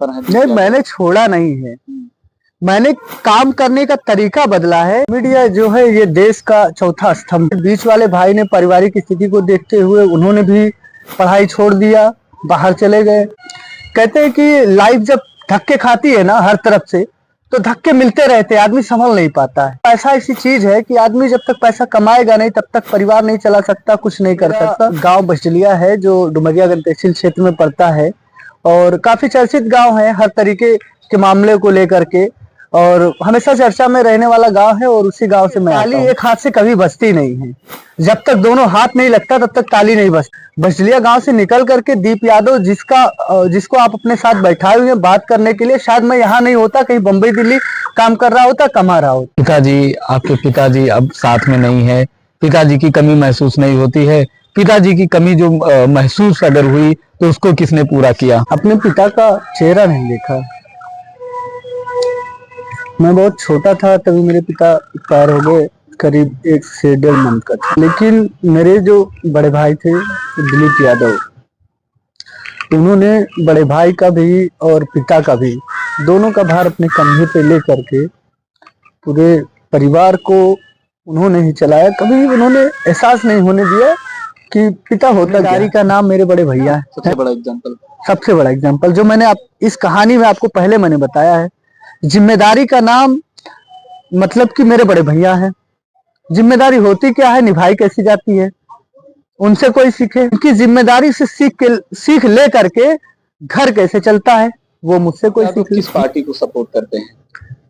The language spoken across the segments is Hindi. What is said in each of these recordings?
नहीं, मैंने छोड़ा नहीं है, मैंने काम करने का तरीका बदला है। मीडिया जो है ये देश का चौथा स्तंभ। बीच वाले भाई ने पारिवारिक स्थिति को देखते हुए उन्होंने भी पढ़ाई छोड़ दिया, बाहर चले गए। कहते हैं कि लाइफ जब धक्के खाती है ना हर तरफ से, तो धक्के मिलते रहते हैं, आदमी संभल नहीं पाता है। पैसा ऐसी चीज है कि आदमी जब तक पैसा कमाएगा नहीं तब तक परिवार नहीं चला सकता, कुछ नहीं कर सकता। गांव बजलिया है जो डुमरियागंज तहसील क्षेत्र में पड़ता है और काफी चर्चित गांव है हर तरीके के मामले को लेकर के, और हमेशा चर्चा में रहने वाला गांव है। और उसी गांव से मैं ताली एक हाथ से कभी बजती नहीं है, जब तक दोनों हाथ नहीं लगता तब तक ताली नहीं बजती। बजलिया गांव से निकल करके दीप यादव जिसको आप अपने साथ बैठाए हुए हैं बात करने के लिए, शायद मैं यहाँ नहीं होता, कहीं बम्बई दिल्ली काम कर रहा होता, कमा रहा होता। पिताजी, आपके पिताजी अब साथ में नहीं है, पिताजी की कमी महसूस नहीं होती है? पिताजी की कमी जो महसूस अगर हुई तो उसको किसने पूरा किया? अपने पिता का चेहरा नहीं देखा। मैं बहुत छोटा था तभी मेरे पिता एक्सपायर हो गए, करीब 1 से 1.5 मंथ का था। लेकिन मेरे जो बड़े भाई थे दिलीप यादव, उन्होंने बड़े भाई का भी और पिता का भी, दोनों का भार अपने कंधे पे ले करके पूरे परिवार को उन्होंने ही चलाया। कभी उन्होंने एहसास नहीं होने दिया कि पिता होता गाड़ी का नाम मेरे बड़े भैया है। सबसे बड़ा एग्जाम्पल जो मैंने इस कहानी में आपको पहले मैंने बताया है। जिम्मेदारी का नाम मतलब कि मेरे बड़े भैया हैं। जिम्मेदारी होती क्या है, निभाई कैसी जाती है, उनसे कोई सीखे। उनकी जिम्मेदारी से सीख ले करके घर कैसे चलता है, वो मुझसे कोई सीख। किस पार्टी को सपोर्ट करते हैं?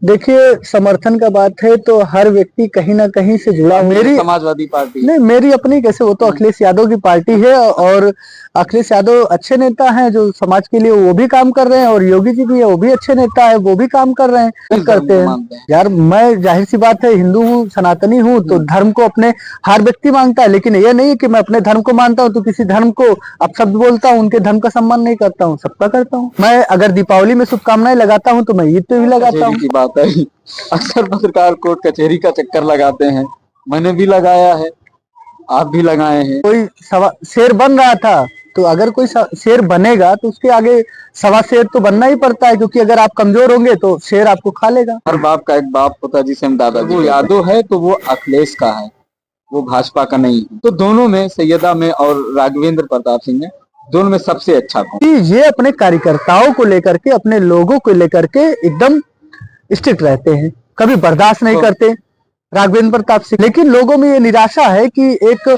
देखिए, समर्थन का बात है तो हर व्यक्ति कहीं ना कहीं से जुड़ा। मेरी समाजवादी पार्टी नहीं, मेरी अपनी कैसे, वो तो अखिलेश यादव की पार्टी है और अखिलेश यादव अच्छे नेता हैं जो समाज के लिए वो भी काम कर रहे हैं, और योगी जी भी है वो भी अच्छे नेता है, वो भी काम कर रहे हैं, करते हैं। यार मैं जाहिर सी बात है हिंदू हूँ, सनातनी हूँ, तो धर्म को अपने हर व्यक्ति मानता है। लेकिन ये नहीं कि मैं अपने धर्म को मानता हूँ तो किसी धर्म को अपशब्द बोलता हूँ, उनके धर्म का सम्मान नहीं करता हूँ, सबका करता हूँ। मैं अगर दीपावली में शुभकामनाएं लगाता हूँ तो मैं ईद पे भी लगाता हूँ। बात है, अक्सर पत्रकार कोर्ट कचहरी का चक्कर लगाते हैं, मैंने भी लगाया है, आप भी लगाए हैं। कोई शेर बन रहा था तो अगर कोई शेर बनेगा तो उसके आगे 1.25 शेर तो बनना ही पड़ता है, क्योंकि अगर आप कमजोर होंगे तो शेर आपको खा लेगा। हर बाप का एक बाप होता है, जिसे हम दादाजी। वो यादव है तो वो अखिलेश का है, वो भाजपा का नहीं है। तो दोनों में, सैयदा में और राघवेंद्र प्रताप सिंह में, दोनों में सबसे अच्छा कौन? ये अपने कार्यकर्ताओं को लेकर के, अपने लोगों को लेकर के एकदम स्ट्रिक्ट रहते हैं, कभी बर्दाश्त नहीं करते राघवेंद्र प्रताप सिंह। लेकिन लोगों में ये निराशा है कि एक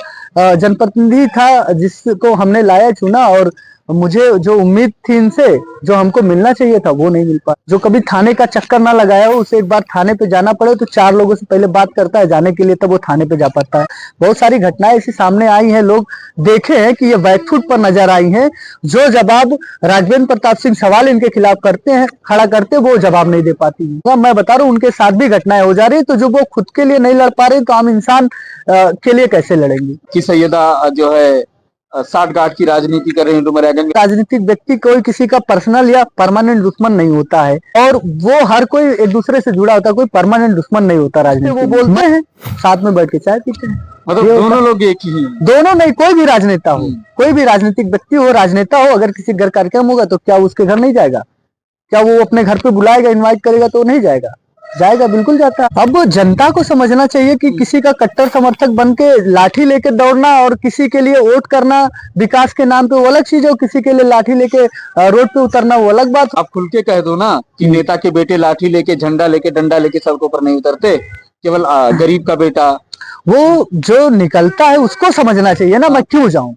जनप्रतिनिधि था जिसको हमने लाया चुना, और मुझे जो उम्मीद थी इनसे, जो हमको मिलना चाहिए था, वो नहीं मिल पाया। जो कभी थाने का चक्कर ना लगाया हो, उसे एक बार थाने पे जाना पड़े तो 4 लोगों से पहले बात करता है जाने के लिए, तब वो थाने पे जा पाता है। बहुत सारी घटनाएं ऐसी सामने आई हैं, लोग देखे हैं कि ये बैकफुट पर नजर आई हैं। जो जवाब राघवेंद्र प्रताप सिंह सवाल इनके खिलाफ करते हैं, खड़ा करते, वो जवाब नहीं दे पाती है। मैं बता रहा हूँ उनके साथ भी घटनाएं हो जा रही है, तो जो वो खुद के लिए नहीं लड़ पा रहे तो आम इंसान के लिए कैसे लड़ेंगे? कि सैयदा जो है 60 गांठ की राजनीति कर रहे हैं डुमरियागंज। राजनीतिक व्यक्ति कोई किसी का पर्सनल या परमानेंट दुश्मन नहीं होता है, और वो हर कोई एक दूसरे से जुड़ा होता है, कोई परमानेंट दुश्मन नहीं होता राजनीति। वो बोलते हैं, साथ में बैठ के चाय पीते हैं, मतलब दोनों लोग एक ही हैं। दोनों नहीं, कोई भी राजनेता हो, कोई भी राजनीतिक व्यक्ति हो, राजनेता हो, अगर किसी घर कार्यक्रम होगा तो क्या उसके घर नहीं जाएगा? क्या वो अपने घर पे बुलाएगा, इन्वाइट करेगा तो नहीं जाएगा? जाएगा, बिल्कुल जाता है। अब जनता को समझना चाहिए कि किसी का कट्टर समर्थक बन के लाठी लेके दौड़ना और किसी के लिए वोट करना विकास के नाम पे वो अलग चीज है, किसी के लिए लाठी लेके रोड पे उतरना वो अलग बात। आप खुल के कह दो ना कि नेता के बेटे लाठी लेके, झंडा लेके, डंडा लेके सड़कों पर नहीं उतरते, केवल गरीब का बेटा। वो जो निकलता है उसको समझना चाहिए ना, मैं क्यों जाऊं,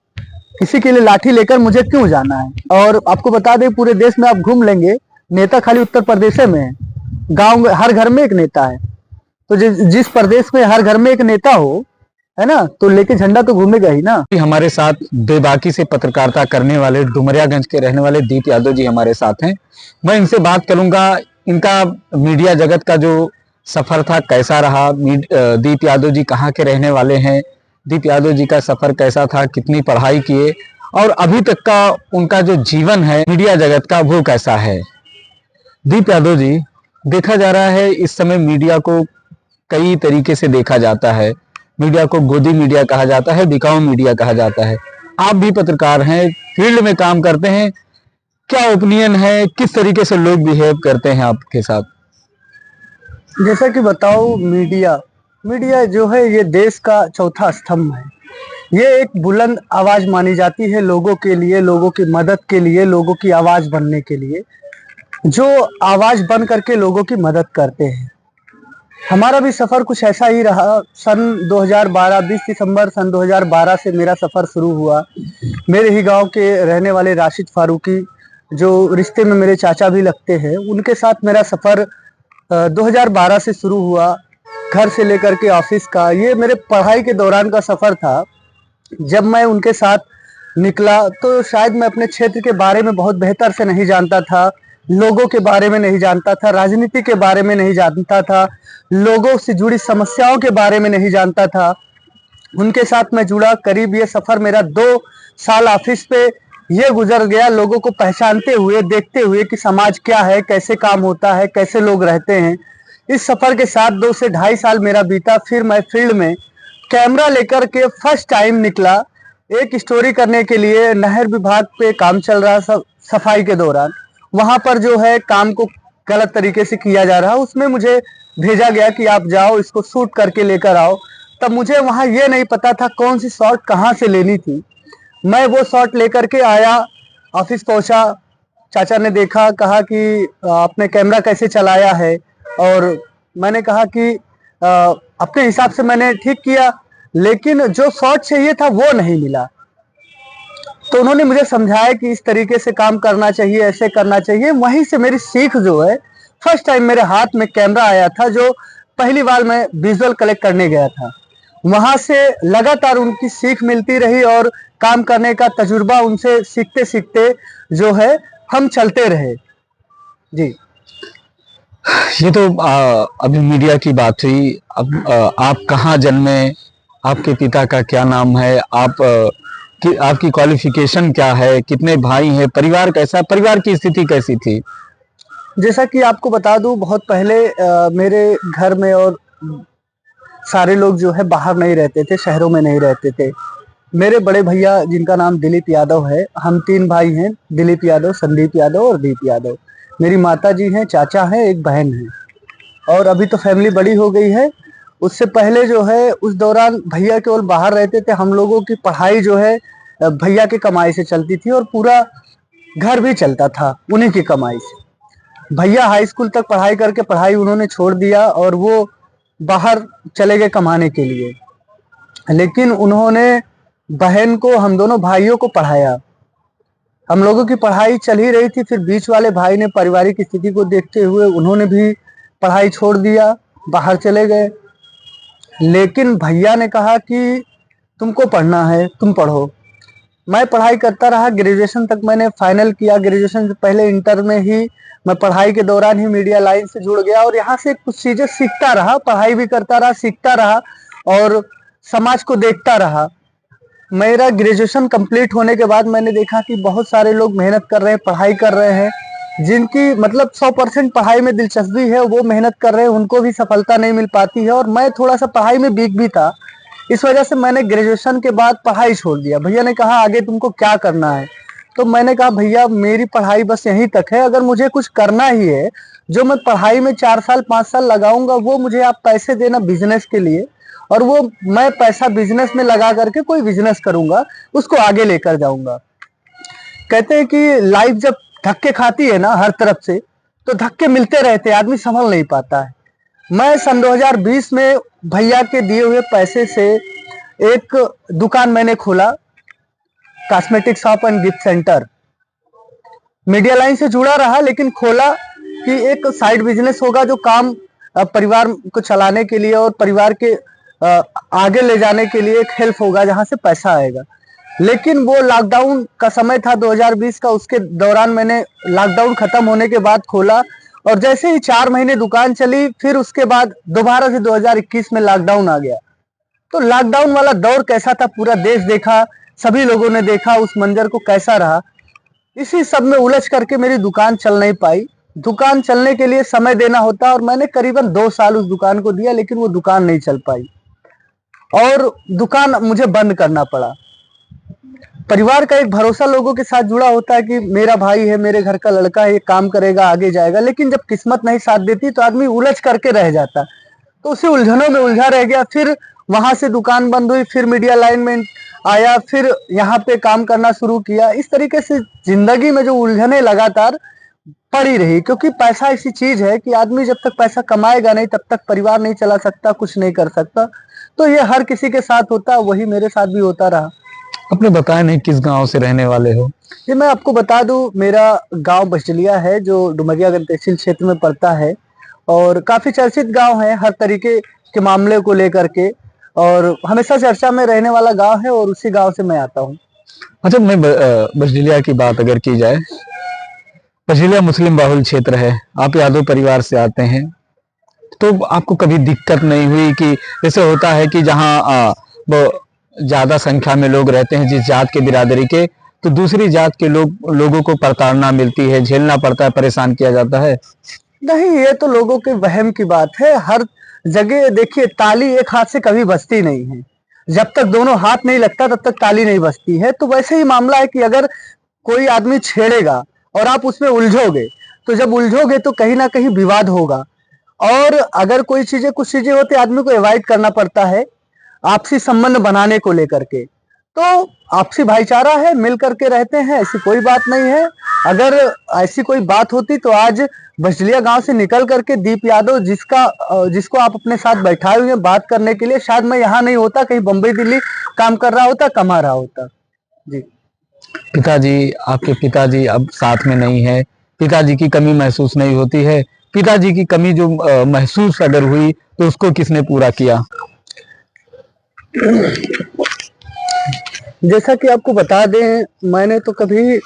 किसी के लिए लाठी लेकर मुझे क्यों जाना है। और आपको बता दें, पूरे देश में आप घूम लेंगे, नेता खाली उत्तर प्रदेश में है, गांव में हर घर में एक नेता है। तो जिस प्रदेश में हर घर में एक नेता हो, है ना, तो लेके झंडा तो घूमेगा ही ना। हमारे साथ बेबाकी से पत्रकारिता करने वाले डुमरियागंज के रहने वाले दीप यादव जी हमारे साथ हैं। मैं इनसे बात करूंगा, इनका मीडिया जगत का जो सफर था कैसा रहा। दीप यादव जी कहाँ के रहने वाले हैं, दीप यादव जी का सफर कैसा था, कितनी पढ़ाई किए, और अभी तक का उनका जो जीवन है मीडिया जगत का वो कैसा है। दीप यादव जी, देखा जा रहा है इस समय मीडिया को कई तरीके से देखा जाता है। मीडिया को गोदी मीडिया कहा जाता है, बिकाऊ मीडिया कहा जाता है। आप भी पत्रकार हैं, फील्ड में काम करते हैं, क्या ओपिनियन है, किस तरीके से लोग बिहेव करते हैं आपके साथ? जैसा कि बताओ, मीडिया मीडिया जो है ये देश का चौथा स्तंभ है। ये एक बुलंद आवाज मानी जाती है लोगों के लिए, लोगों की मदद के लिए, लोगों की आवाज बनने के लिए, जो आवाज बन करके लोगों की मदद करते हैं। हमारा भी सफर कुछ ऐसा ही रहा। सन 2012 20 दिसंबर सन 2012 से मेरा सफर शुरू हुआ। मेरे ही गांव के रहने वाले राशिद फारूकी, जो रिश्ते में मेरे चाचा भी लगते हैं, उनके साथ मेरा सफर 2012 से शुरू हुआ। घर से लेकर के ऑफिस का, ये मेरे पढ़ाई के दौरान का सफर था। जब मैं उनके साथ निकला तो शायद मैं अपने क्षेत्र के बारे में बहुत बेहतर से नहीं जानता था, लोगों के बारे में नहीं जानता था, राजनीति के बारे में नहीं जानता था, लोगों से जुड़ी समस्याओं के बारे में नहीं जानता था। उनके साथ मैं जुड़ा। करीब ये सफर मेरा 2 साल ऑफिस पे ये गुजर गया, लोगों को पहचानते हुए, देखते हुए कि समाज क्या है, कैसे काम होता है, कैसे लोग रहते हैं। इस सफर के साथ 2 से ढाई साल मेरा बीता। फिर मैं फील्ड में कैमरा लेकर के फर्स्ट टाइम निकला एक स्टोरी करने के लिए। नहर विभाग पे काम चल रहा, सफाई के दौरान वहां पर जो है काम को गलत तरीके से किया जा रहा, उसमें मुझे भेजा गया कि आप जाओ, इसको शूट करके लेकर आओ। तब मुझे वहां ये नहीं पता था कौन सी शॉट कहाँ से लेनी थी। मैं वो शॉट लेकर के आया, ऑफिस पहुंचा। चाचा ने देखा, कहा कि आपने कैमरा कैसे चलाया है, और मैंने कहा कि अपने हिसाब से मैंने ठीक किया, लेकिन जो शॉट चाहिए था वो नहीं मिला। तो उन्होंने मुझे समझाया कि इस तरीके से काम करना चाहिए, ऐसे करना चाहिए। वहीं से मेरी सीख जो है, फर्स्ट टाइम मेरे हाथ में कैमरा आया था, जो पहली बार मैं विजुअल कलेक्ट करने गया था। वहां से लगातार उनकी सीख मिलती रही और काम करने का तजुर्बा उनसे सीखते सीखते जो है हम चलते रहे। जी। ये तो अभी मीडिया की बात हुई। अब आप कहाँ जन्मे, आपके पिता का क्या नाम है, आपकी क्वालिफिकेशन क्या है, कितने भाई हैं, परिवार कैसा, परिवार की स्थिति कैसी थी? जैसा कि आपको बता दूं, बहुत पहले मेरे घर में और सारे लोग जो है बाहर नहीं रहते थे, शहरों में नहीं रहते थे। मेरे बड़े भैया, जिनका नाम दिलीप यादव है, हम 3 भाई हैं, दिलीप यादव, संदीप यादव और दीप यादव। मेरी माता जी हैं, चाचा हैं, एक बहन है, और अभी तो फैमिली बड़ी हो गई है। उससे पहले जो है, उस दौरान भैया केवल बाहर रहते थे। हम लोगों की पढ़ाई जो है भैया की कमाई से चलती थी, और पूरा घर भी चलता था उन्हीं की कमाई से। भैया हाई स्कूल तक पढ़ाई करके पढ़ाई उन्होंने छोड़ दिया और वो बाहर चले गए कमाने के लिए। लेकिन उन्होंने बहन को, हम दोनों भाइयों को पढ़ाया। हम लोगों की पढ़ाई चल ही रही थी, फिर बीच वाले भाई ने पारिवारिक स्थिति को देखते हुए उन्होंने भी पढ़ाई छोड़ दिया, बाहर चले गए। लेकिन भैया ने कहा कि तुमको पढ़ना है, तुम पढ़ो। मैं पढ़ाई करता रहा, ग्रेजुएशन तक मैंने फाइनल किया। ग्रेजुएशन से पहले इंटर में ही मैं पढ़ाई के दौरान ही मीडिया लाइन से जुड़ गया, और यहाँ से कुछ चीजें सीखता रहा, पढ़ाई भी करता रहा, सीखता रहा और समाज को देखता रहा। मेरा ग्रेजुएशन कंप्लीट होने के बाद मैंने देखा कि बहुत सारे लोग मेहनत कर रहे हैं, पढ़ाई कर रहे हैं, जिनकी मतलब 100% पढ़ाई में दिलचस्पी है, वो मेहनत कर रहे हैं, उनको भी सफलता नहीं मिल पाती है। और मैं थोड़ा सा पढ़ाई में वीक भी था, इस वजह से मैंने ग्रेजुएशन के बाद पढ़ाई छोड़ दिया। भैया ने कहा आगे तुमको क्या करना है, तो मैंने कहा भैया मेरी पढ़ाई बस यहीं तक है, अगर मुझे कुछ करना ही है, जो मैं पढ़ाई में 4 साल 5 साल लगाऊंगा, वो मुझे आप पैसे देना बिजनेस के लिए, और वो मैं पैसा बिजनेस में लगा करके कोई बिजनेस करूंगा, उसको आगे लेकर जाऊंगा। कहते हैं कि लाइफ जब धक्के खाती है ना हर तरफ से, तो धक्के मिलते रहते हैं, आदमी संभल नहीं पाता है। मैं सन 2020 में भैया के दिए हुए पैसे से एक दुकान मैंने खोला, cosmetic shop and gift centre. Media line से जुड़ा रहा, लेकिन खोला कि एक साइड बिजनेस होगा जो काम परिवार को चलाने के लिए और परिवार के आगे ले जाने के लिए एक हेल्प होगा, जहां से पैसा आएगा। लेकिन वो लॉकडाउन का समय था 2020 का, उसके दौरान मैंने लॉकडाउन खत्म होने के बाद खोला, और जैसे ही 4 महीने दुकान चली, फिर उसके बाद दोबारा से 2021 में लॉकडाउन आ गया। तो लॉकडाउन वाला दौर कैसा था, पूरा देश देखा, सभी लोगों ने देखा उस मंजर को कैसा रहा। इसी सब में उलझ करके मेरी दुकान चल नहीं पाई। दुकान चलने के लिए समय देना होता, और मैंने करीबन 2 साल उस दुकान को दिया, लेकिन वो दुकान नहीं चल पाई और दुकान मुझे बंद करना पड़ा। परिवार का एक भरोसा लोगों के साथ जुड़ा होता है कि मेरा भाई है, मेरे घर का लड़का है, ये काम करेगा, आगे जाएगा। लेकिन जब किस्मत नहीं साथ देती तो आदमी उलझ करके रह जाता, तो उसी उलझनों में उलझा रह गया। फिर वहां से दुकान बंद हुई, फिर मीडिया लाइन में आया, फिर यहाँ पे काम करना शुरू किया। इस तरीके से जिंदगी में जो उलझने लगातार पड़ी रही, क्योंकि पैसा ऐसी चीज है कि आदमी जब तक पैसा कमाएगा नहीं तब तक परिवार नहीं चला सकता, कुछ नहीं कर सकता। तो ये हर किसी के साथ होता, वही मेरे साथ भी होता रहा। आपने बताया नहीं किस गांव से रहने वाले हो। ये मैं आपको बता दूं, मेरा गांव बचलिया है जो डुमरियागंज तहसील क्षेत्र में पड़ता है, और काफी चर्चित गांव है हर तरीके के मामले को लेकर के, और हमेशा चर्चा में रहने वाला गांव है, और उसी गांव से मैं आता हूँ। अच्छा, मैं बजलिया की बात अगर की जाए, बजलिया मुस्लिम बाहुल क्षेत्र है, आप यादव परिवार से आते हैं, तो आपको कभी दिक्कत नहीं हुई कि जैसे होता है कि जहाँ वो ज्यादा संख्या में लोग रहते हैं जिस जात के बिरादरी के, तो दूसरी जात के लोगों को प्रताड़ना मिलती है, झेलना पड़ता है, परेशान किया जाता है? नहीं, ये तो लोगों के वहम की बात है। हर जगह देखिए, ताली एक हाथ से कभी बजती नहीं है। जब तक दोनों हाथ नहीं लगता तब तक ताली नहीं बजती है। तो वैसे ही मामला है कि अगर कोई आदमी छेड़ेगा और आप उसमें उलझोगे, तो जब उलझोगे तो कहीं ना कहीं विवाद होगा। और अगर कोई चीजें, कुछ चीजें होती है, आदमी को अवॉइड करना पड़ता है आपसी संबंध बनाने को लेकर के। तो आपसी भाईचारा है, मिल करके रहते हैं, ऐसी कोई बात नहीं है। अगर ऐसी कोई बात होती तो आज बजलिया गांव से निकल करके दीप यादव, जिसको आप अपने साथ बैठाए हुए हैं बात करने के लिए, शायद मैं यहाँ नहीं होता, कहीं बम्बई दिल्ली काम कर रहा होता, कमा रहा होता जी। पिताजी, आपके पिताजी अब साथ में नहीं है, पिताजी की कमी महसूस नहीं होती है? पिताजी की कमी जो महसूस अगर हुई तो उसको किसने पूरा किया? जैसा कि आपको बता दें, मैंने तो कभी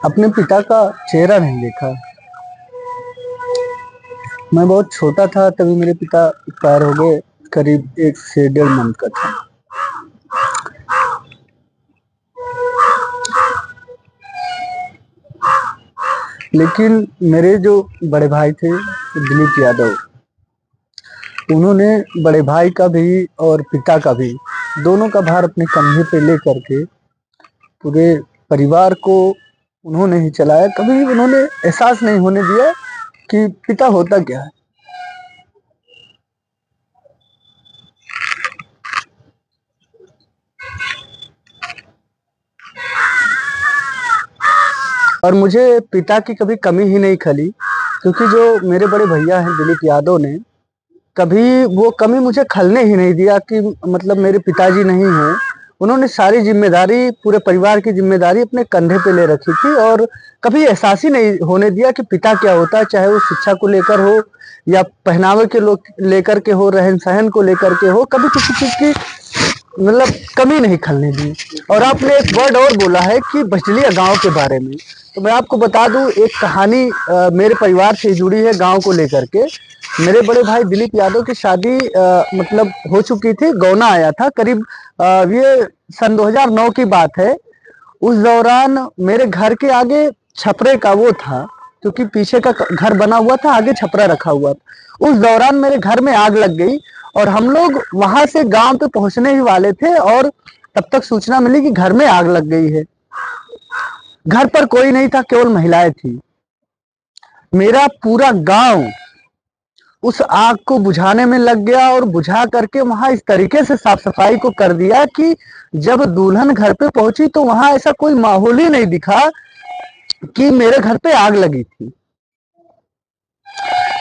अपने पिता का चेहरा नहीं देखा। मैं बहुत छोटा था तभी मेरे पिता एक्सपायर हो गए, करीब 1 से 1.5 मंथ का था। लेकिन मेरे जो बड़े भाई थे दिलीप यादव, उन्होंने बड़े भाई का भी और पिता का भी, दोनों का भार अपने कंधे पे ले करके पूरे परिवार को उन्होंने ही चलाया। कभी उन्होंने एहसास नहीं होने दिया कि पिता होता क्या है। और मुझे पिता की कभी कमी ही नहीं खली, क्योंकि जो मेरे बड़े भैया हैं दिलीप यादव ने, कभी वो कमी मुझे खलने ही नहीं दिया कि मतलब मेरे पिताजी नहीं हैं। उन्होंने सारी जिम्मेदारी, पूरे परिवार की जिम्मेदारी अपने कंधे पे ले रखी थी, और कभी एहसास ही नहीं होने दिया कि पिता क्या होता है, चाहे वो शिक्षा को लेकर हो या पहनावे के लेकर के हो, रहन सहन को लेकर के हो। कभी किसी चीज की मतलब कमी नहीं खलने दी। और आपने एक वर्ड और बोला है कि बजलिया गांव के बारे में, तो मैं आपको बता दूं, एक कहानी मेरे परिवार से जुड़ी है गांव को लेकर के। मेरे बड़े भाई दिलीप यादव की शादी मतलब हो चुकी थी, गौना आया था, करीब ये सन 2009 की बात है। उस दौरान मेरे घर के आगे छपरे का वो था, क्योंकि पीछे का घर बना हुआ था, आगे छपरा रखा हुआ था। उस दौरान मेरे घर में आग लग गई, और हम लोग वहां से गांव पे पहुंचने ही वाले थे, और तब तक सूचना मिली कि घर में आग लग गई है। घर पर कोई नहीं था, केवल महिलाएं थी। मेरा पूरा गांव उस आग को बुझाने में लग गया, और बुझा करके वहां इस तरीके से साफ सफाई को कर दिया कि जब दुल्हन घर पे पहुंची तो वहां ऐसा कोई माहौल ही नहीं दिखा कि मेरे घर पे आग लगी थी।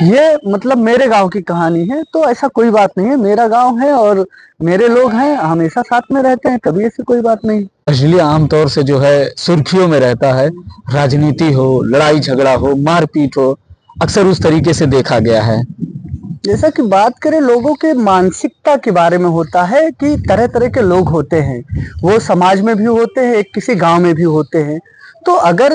ये मतलब मेरे गांव की कहानी है। तो ऐसा कोई बात नहीं है, मेरा गांव है और मेरे लोग हैं, हमेशा साथ में रहते हैं, कभी ऐसी कोई बात नहीं। बजलिया आमतौर से जो है सुर्खियों में रहता है, राजनीति हो, लड़ाई झगड़ा हो, मारपीट हो, अक्सर उस तरीके से देखा गया है। जैसा कि बात करें लोगों के मानसिकता के बारे में, होता है कि तरह तरह के लोग होते हैं, वो समाज में भी होते हैं, किसी गांव में भी होते हैं। तो अगर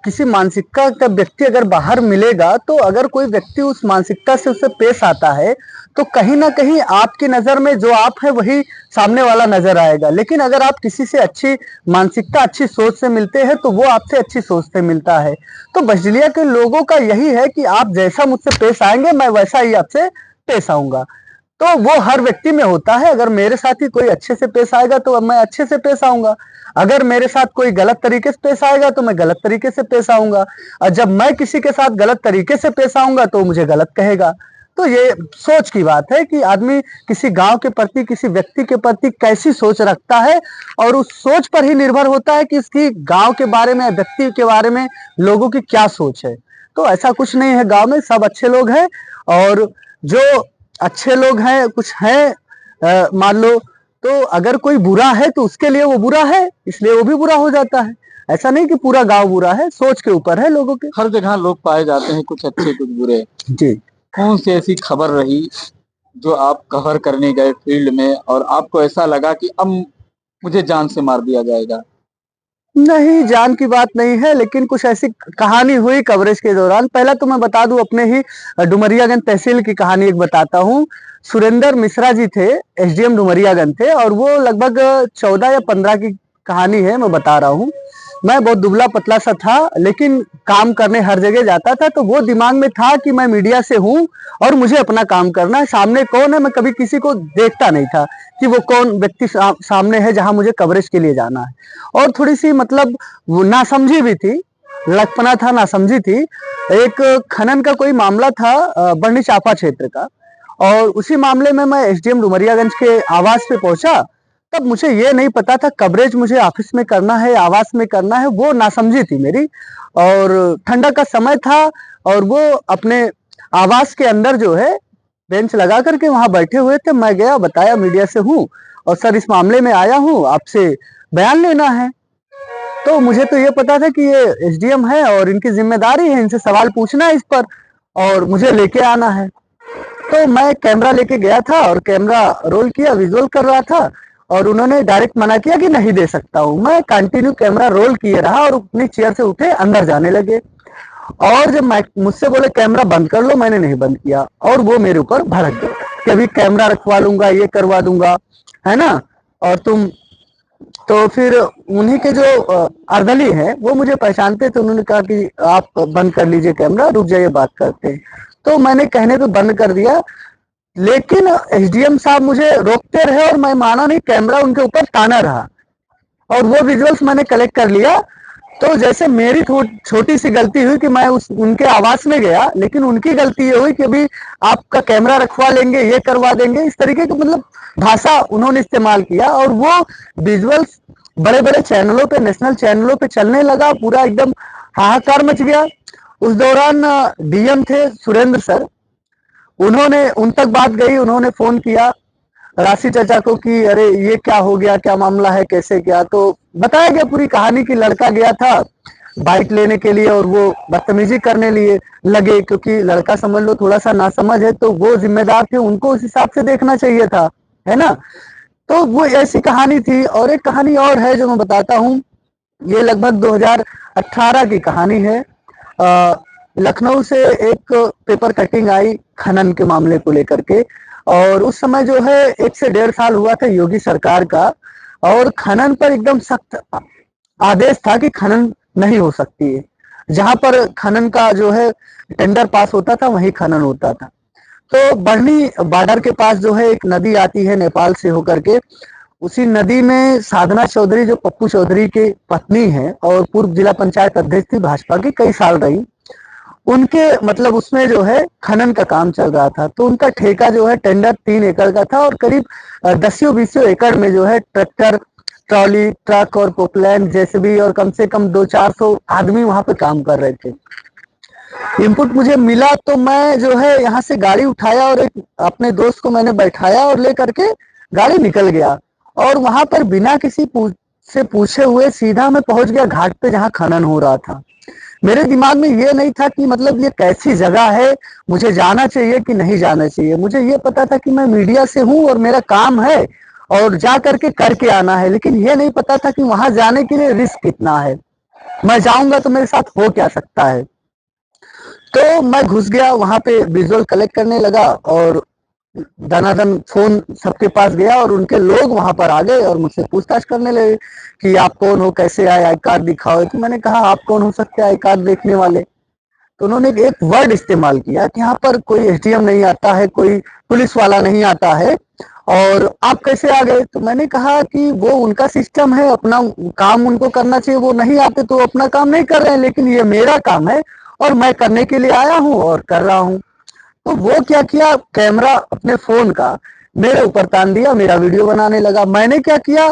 किसी मानसिकता का व्यक्ति अगर बाहर मिलेगा, तो अगर कोई व्यक्ति उस मानसिकता से उससे पेश आता है, तो कहीं ना कहीं आपकी नजर में जो आप है वही सामने वाला नजर आएगा। लेकिन अगर आप किसी से अच्छी मानसिकता, अच्छी सोच से मिलते हैं, तो वो आपसे अच्छी सोच से मिलता है। तो बजलिया के लोगों का यही है कि आप जैसा मुझसे पेश आएंगे, मैं वैसा ही आपसे पेश आऊंगा। तो वो हर व्यक्ति में होता है। अगर मेरे साथ ही कोई अच्छे से पेश आएगा तो मैं अच्छे से पेश आऊंगा, अगर मेरे साथ कोई गलत तरीके से पेश आएगा तो मैं गलत तरीके से पेश आऊंगा, और जब मैं किसी के साथ गलत तरीके से पेश आऊंगा तो मुझे गलत कहेगा। तो ये सोच की बात है कि आदमी किसी गांव के प्रति, किसी व्यक्ति के प्रति कैसी सोच रखता है, और उस सोच पर ही निर्भर होता है कि इसकी गांव के बारे में, व्यक्ति के बारे में लोगों की क्या सोच है। तो ऐसा कुछ नहीं है, गांव में सब अच्छे लोग हैं, और जो अच्छे लोग हैं, कुछ हैं मान लो, तो अगर कोई बुरा है तो उसके लिए वो बुरा है, इसलिए वो भी बुरा हो जाता है। ऐसा नहीं कि पूरा गांव बुरा है, सोच के ऊपर है लोगों के। हर जगह लोग पाए जाते हैं, कुछ अच्छे कुछ बुरे। जी। कौन सी ऐसी खबर रही जो आप कवर करने गए फील्ड में और आपको ऐसा लगा कि अब मुझे जान से मार दिया जाएगा? नहीं, जान की बात नहीं है, लेकिन कुछ ऐसी कहानी हुई कवरेज के दौरान। पहला तो मैं बता दूं, अपने ही डुमरियागंज तहसील की कहानी एक बताता हूं। सुरेंद्र मिश्रा जी थे, एसडीएम डुमरियागंज थे, और वो लगभग 14 या 15 की कहानी है, मैं बता रहा हूँ। मैं बहुत दुबला पतला सा था, लेकिन काम करने हर जगह जाता था। तो वो दिमाग में था कि मैं मीडिया से हूँ और मुझे अपना काम करना है। सामने कौन है, मैं कभी किसी को देखता नहीं था कि वो कौन व्यक्ति सामने है जहां मुझे कवरेज के लिए जाना है। और थोड़ी सी मतलब वो नासमझी भी थी, लड़कपना था, नासमझी थी। एक खनन का कोई मामला था बरनी चापा क्षेत्र का, और उसी मामले में मैं एसडीएम डुमरियागंज के आवास पे पहुंचा। तब मुझे ये नहीं पता था कवरेज मुझे ऑफिस में करना है, आवास में करना है, वो नासमझी थी मेरी। और ठंडा का समय था, और वो अपने आवास के अंदर जो है बेंच लगा करके वहां बैठे हुए थे। मैं गया, बताया मीडिया से हूँ और सर इस मामले में आया हूँ, आपसे बयान लेना है। तो मुझे तो ये पता था कि ये एसडीएम है और इनकी जिम्मेदारी है, इनसे सवाल पूछना है इस पर, और मुझे लेके आना है। तो मैं कैमरा लेके गया था और कैमरा रोल किया, विजुअल कर रहा था, और उन्होंने डायरेक्ट मना किया कि नहीं दे सकता हूँ। मैं कंटिन्यू कैमरा रोल किए रहा और अपनी चेयर से उठे अंदर जाने लगे, और जब मुझसे बोले कैमरा बंद कर लो, मैंने नहीं बंद किया, और वो मेरे ऊपर भड़क गए कि अभी कैमरा रखवा लूंगा, ये करवा दूंगा, है ना, और तुम। तो फिर उन्हीं के जो अर्दली हैं वो मुझे पहचानते थे, उन्होंने कहा कि आप बंद कर लीजिए कैमरा, रुक जाइए बात करते हैं। तो मैंने कहने पे बंद कर दिया, लेकिन एसडीएम साहब मुझे रोकते रहे और मैं माना नहीं, कैमरा उनके ऊपर ताना रहा, और वो विजुअल्स मैंने कलेक्ट कर लिया। तो जैसे मेरी छोटी सी गलती हुई कि मैं उनके आवास में गया, लेकिन उनकी गलती ये हुई कि अभी आपका कैमरा रखवा लेंगे, ये करवा देंगे, इस तरीके की मतलब भाषा उन्होंने इस्तेमाल किया। और वो विजुअल्स बड़े बड़े चैनलों पे, नेशनल चैनलों पे चलने लगा, पूरा एकदम हाहाकार मच गया। उस दौरान डीएम थे सुरेंद्र सर, उन्होंने उन तक बात गई, उन्होंने फोन किया राशि चाचा को कि अरे ये क्या हो गया, क्या मामला है, कैसे क्या। तो बताया गया पूरी कहानी कि लड़का गया था बाइक लेने के लिए और वो बदतमीजी करने लिए लगे, क्योंकि लड़का समझ लो थोड़ा सा नासमझ है, तो वो जिम्मेदार थे, उनको उस हिसाब से देखना चाहिए था, है ना। तो वो ऐसी कहानी थी। और एक कहानी और है जो मैं बताता हूँ, ये लगभग 2018 की कहानी है। लखनऊ से एक पेपर कटिंग आई खनन के मामले को लेकर के, और उस समय जो है 1 से 1.5 साल हुआ था योगी सरकार का, और खनन पर एकदम सख्त आदेश था कि खनन नहीं हो सकती है। जहां पर खनन का जो है टेंडर पास होता था वहीं खनन होता था। तो बढ़नी बॉर्डर के पास जो है एक नदी आती है नेपाल से होकर के, उसी नदी में साधना चौधरी जो पप्पू चौधरी की पत्नी है और पूर्व जिला पंचायत अध्यक्ष थी भाजपा की, कई साल रही, उनके मतलब उसमें जो है खनन का काम चल रहा था। तो उनका ठेका जो है टेंडर 3 एकड़ का था, और करीब 10-20 एकड़ में जो है ट्रैक्टर, ट्रॉली, ट्रक और पोकलैंड, जेसीबी और कम से कम 200-400 आदमी वहां पे काम कर रहे थे। इनपुट मुझे मिला तो मैं जो है यहाँ से गाड़ी उठाया और एक अपने दोस्त को मैंने बैठाया और लेकर के गाड़ी निकल गया, और वहां पर बिना किसी से पूछे हुए सीधा मैं पहुंच गया घाट पे जहाँ खनन हो रहा था। मेरे दिमाग में ये नहीं था कि मतलब ये कैसी जगह है, मुझे जाना चाहिए कि नहीं जाना चाहिए। मुझे ये पता था कि मैं मीडिया से हूँ और मेरा काम है और जा करके करके आना है, लेकिन ये नहीं पता था कि वहां जाने के लिए रिस्क कितना है। मैं जाऊंगा तो मेरे साथ हो क्या सकता है। तो मैं घुस गया वहां पे, विजुअल कलेक्ट करने लगा और धनाधन फोन सबके पास गया और उनके लोग वहां पर आ गए और मुझसे पूछताछ करने लगे कि आप कौन हो, कैसे आए, आई कार्ड दिखाओ। तो मैंने कहा आप कौन हो सकते हैं आई कार्ड देखने वाले। तो उन्होंने एक वर्ड इस्तेमाल किया कि यहाँ पर कोई एसडीएम नहीं आता है, कोई पुलिस वाला नहीं आता है, और आप कैसे आ गए। तो मैंने कहा कि वो उनका सिस्टम है, अपना काम उनको करना चाहिए, वो नहीं आते तो अपना काम नहीं कर रहे हैं, लेकिन ये मेरा काम है और मैं करने के लिए आया हूँ और कर रहा हूँ। तो वो क्या किया, कैमरा अपने फोन का मेरे ऊपर तान दिया, मेरा वीडियो बनाने लगा। मैंने क्या किया,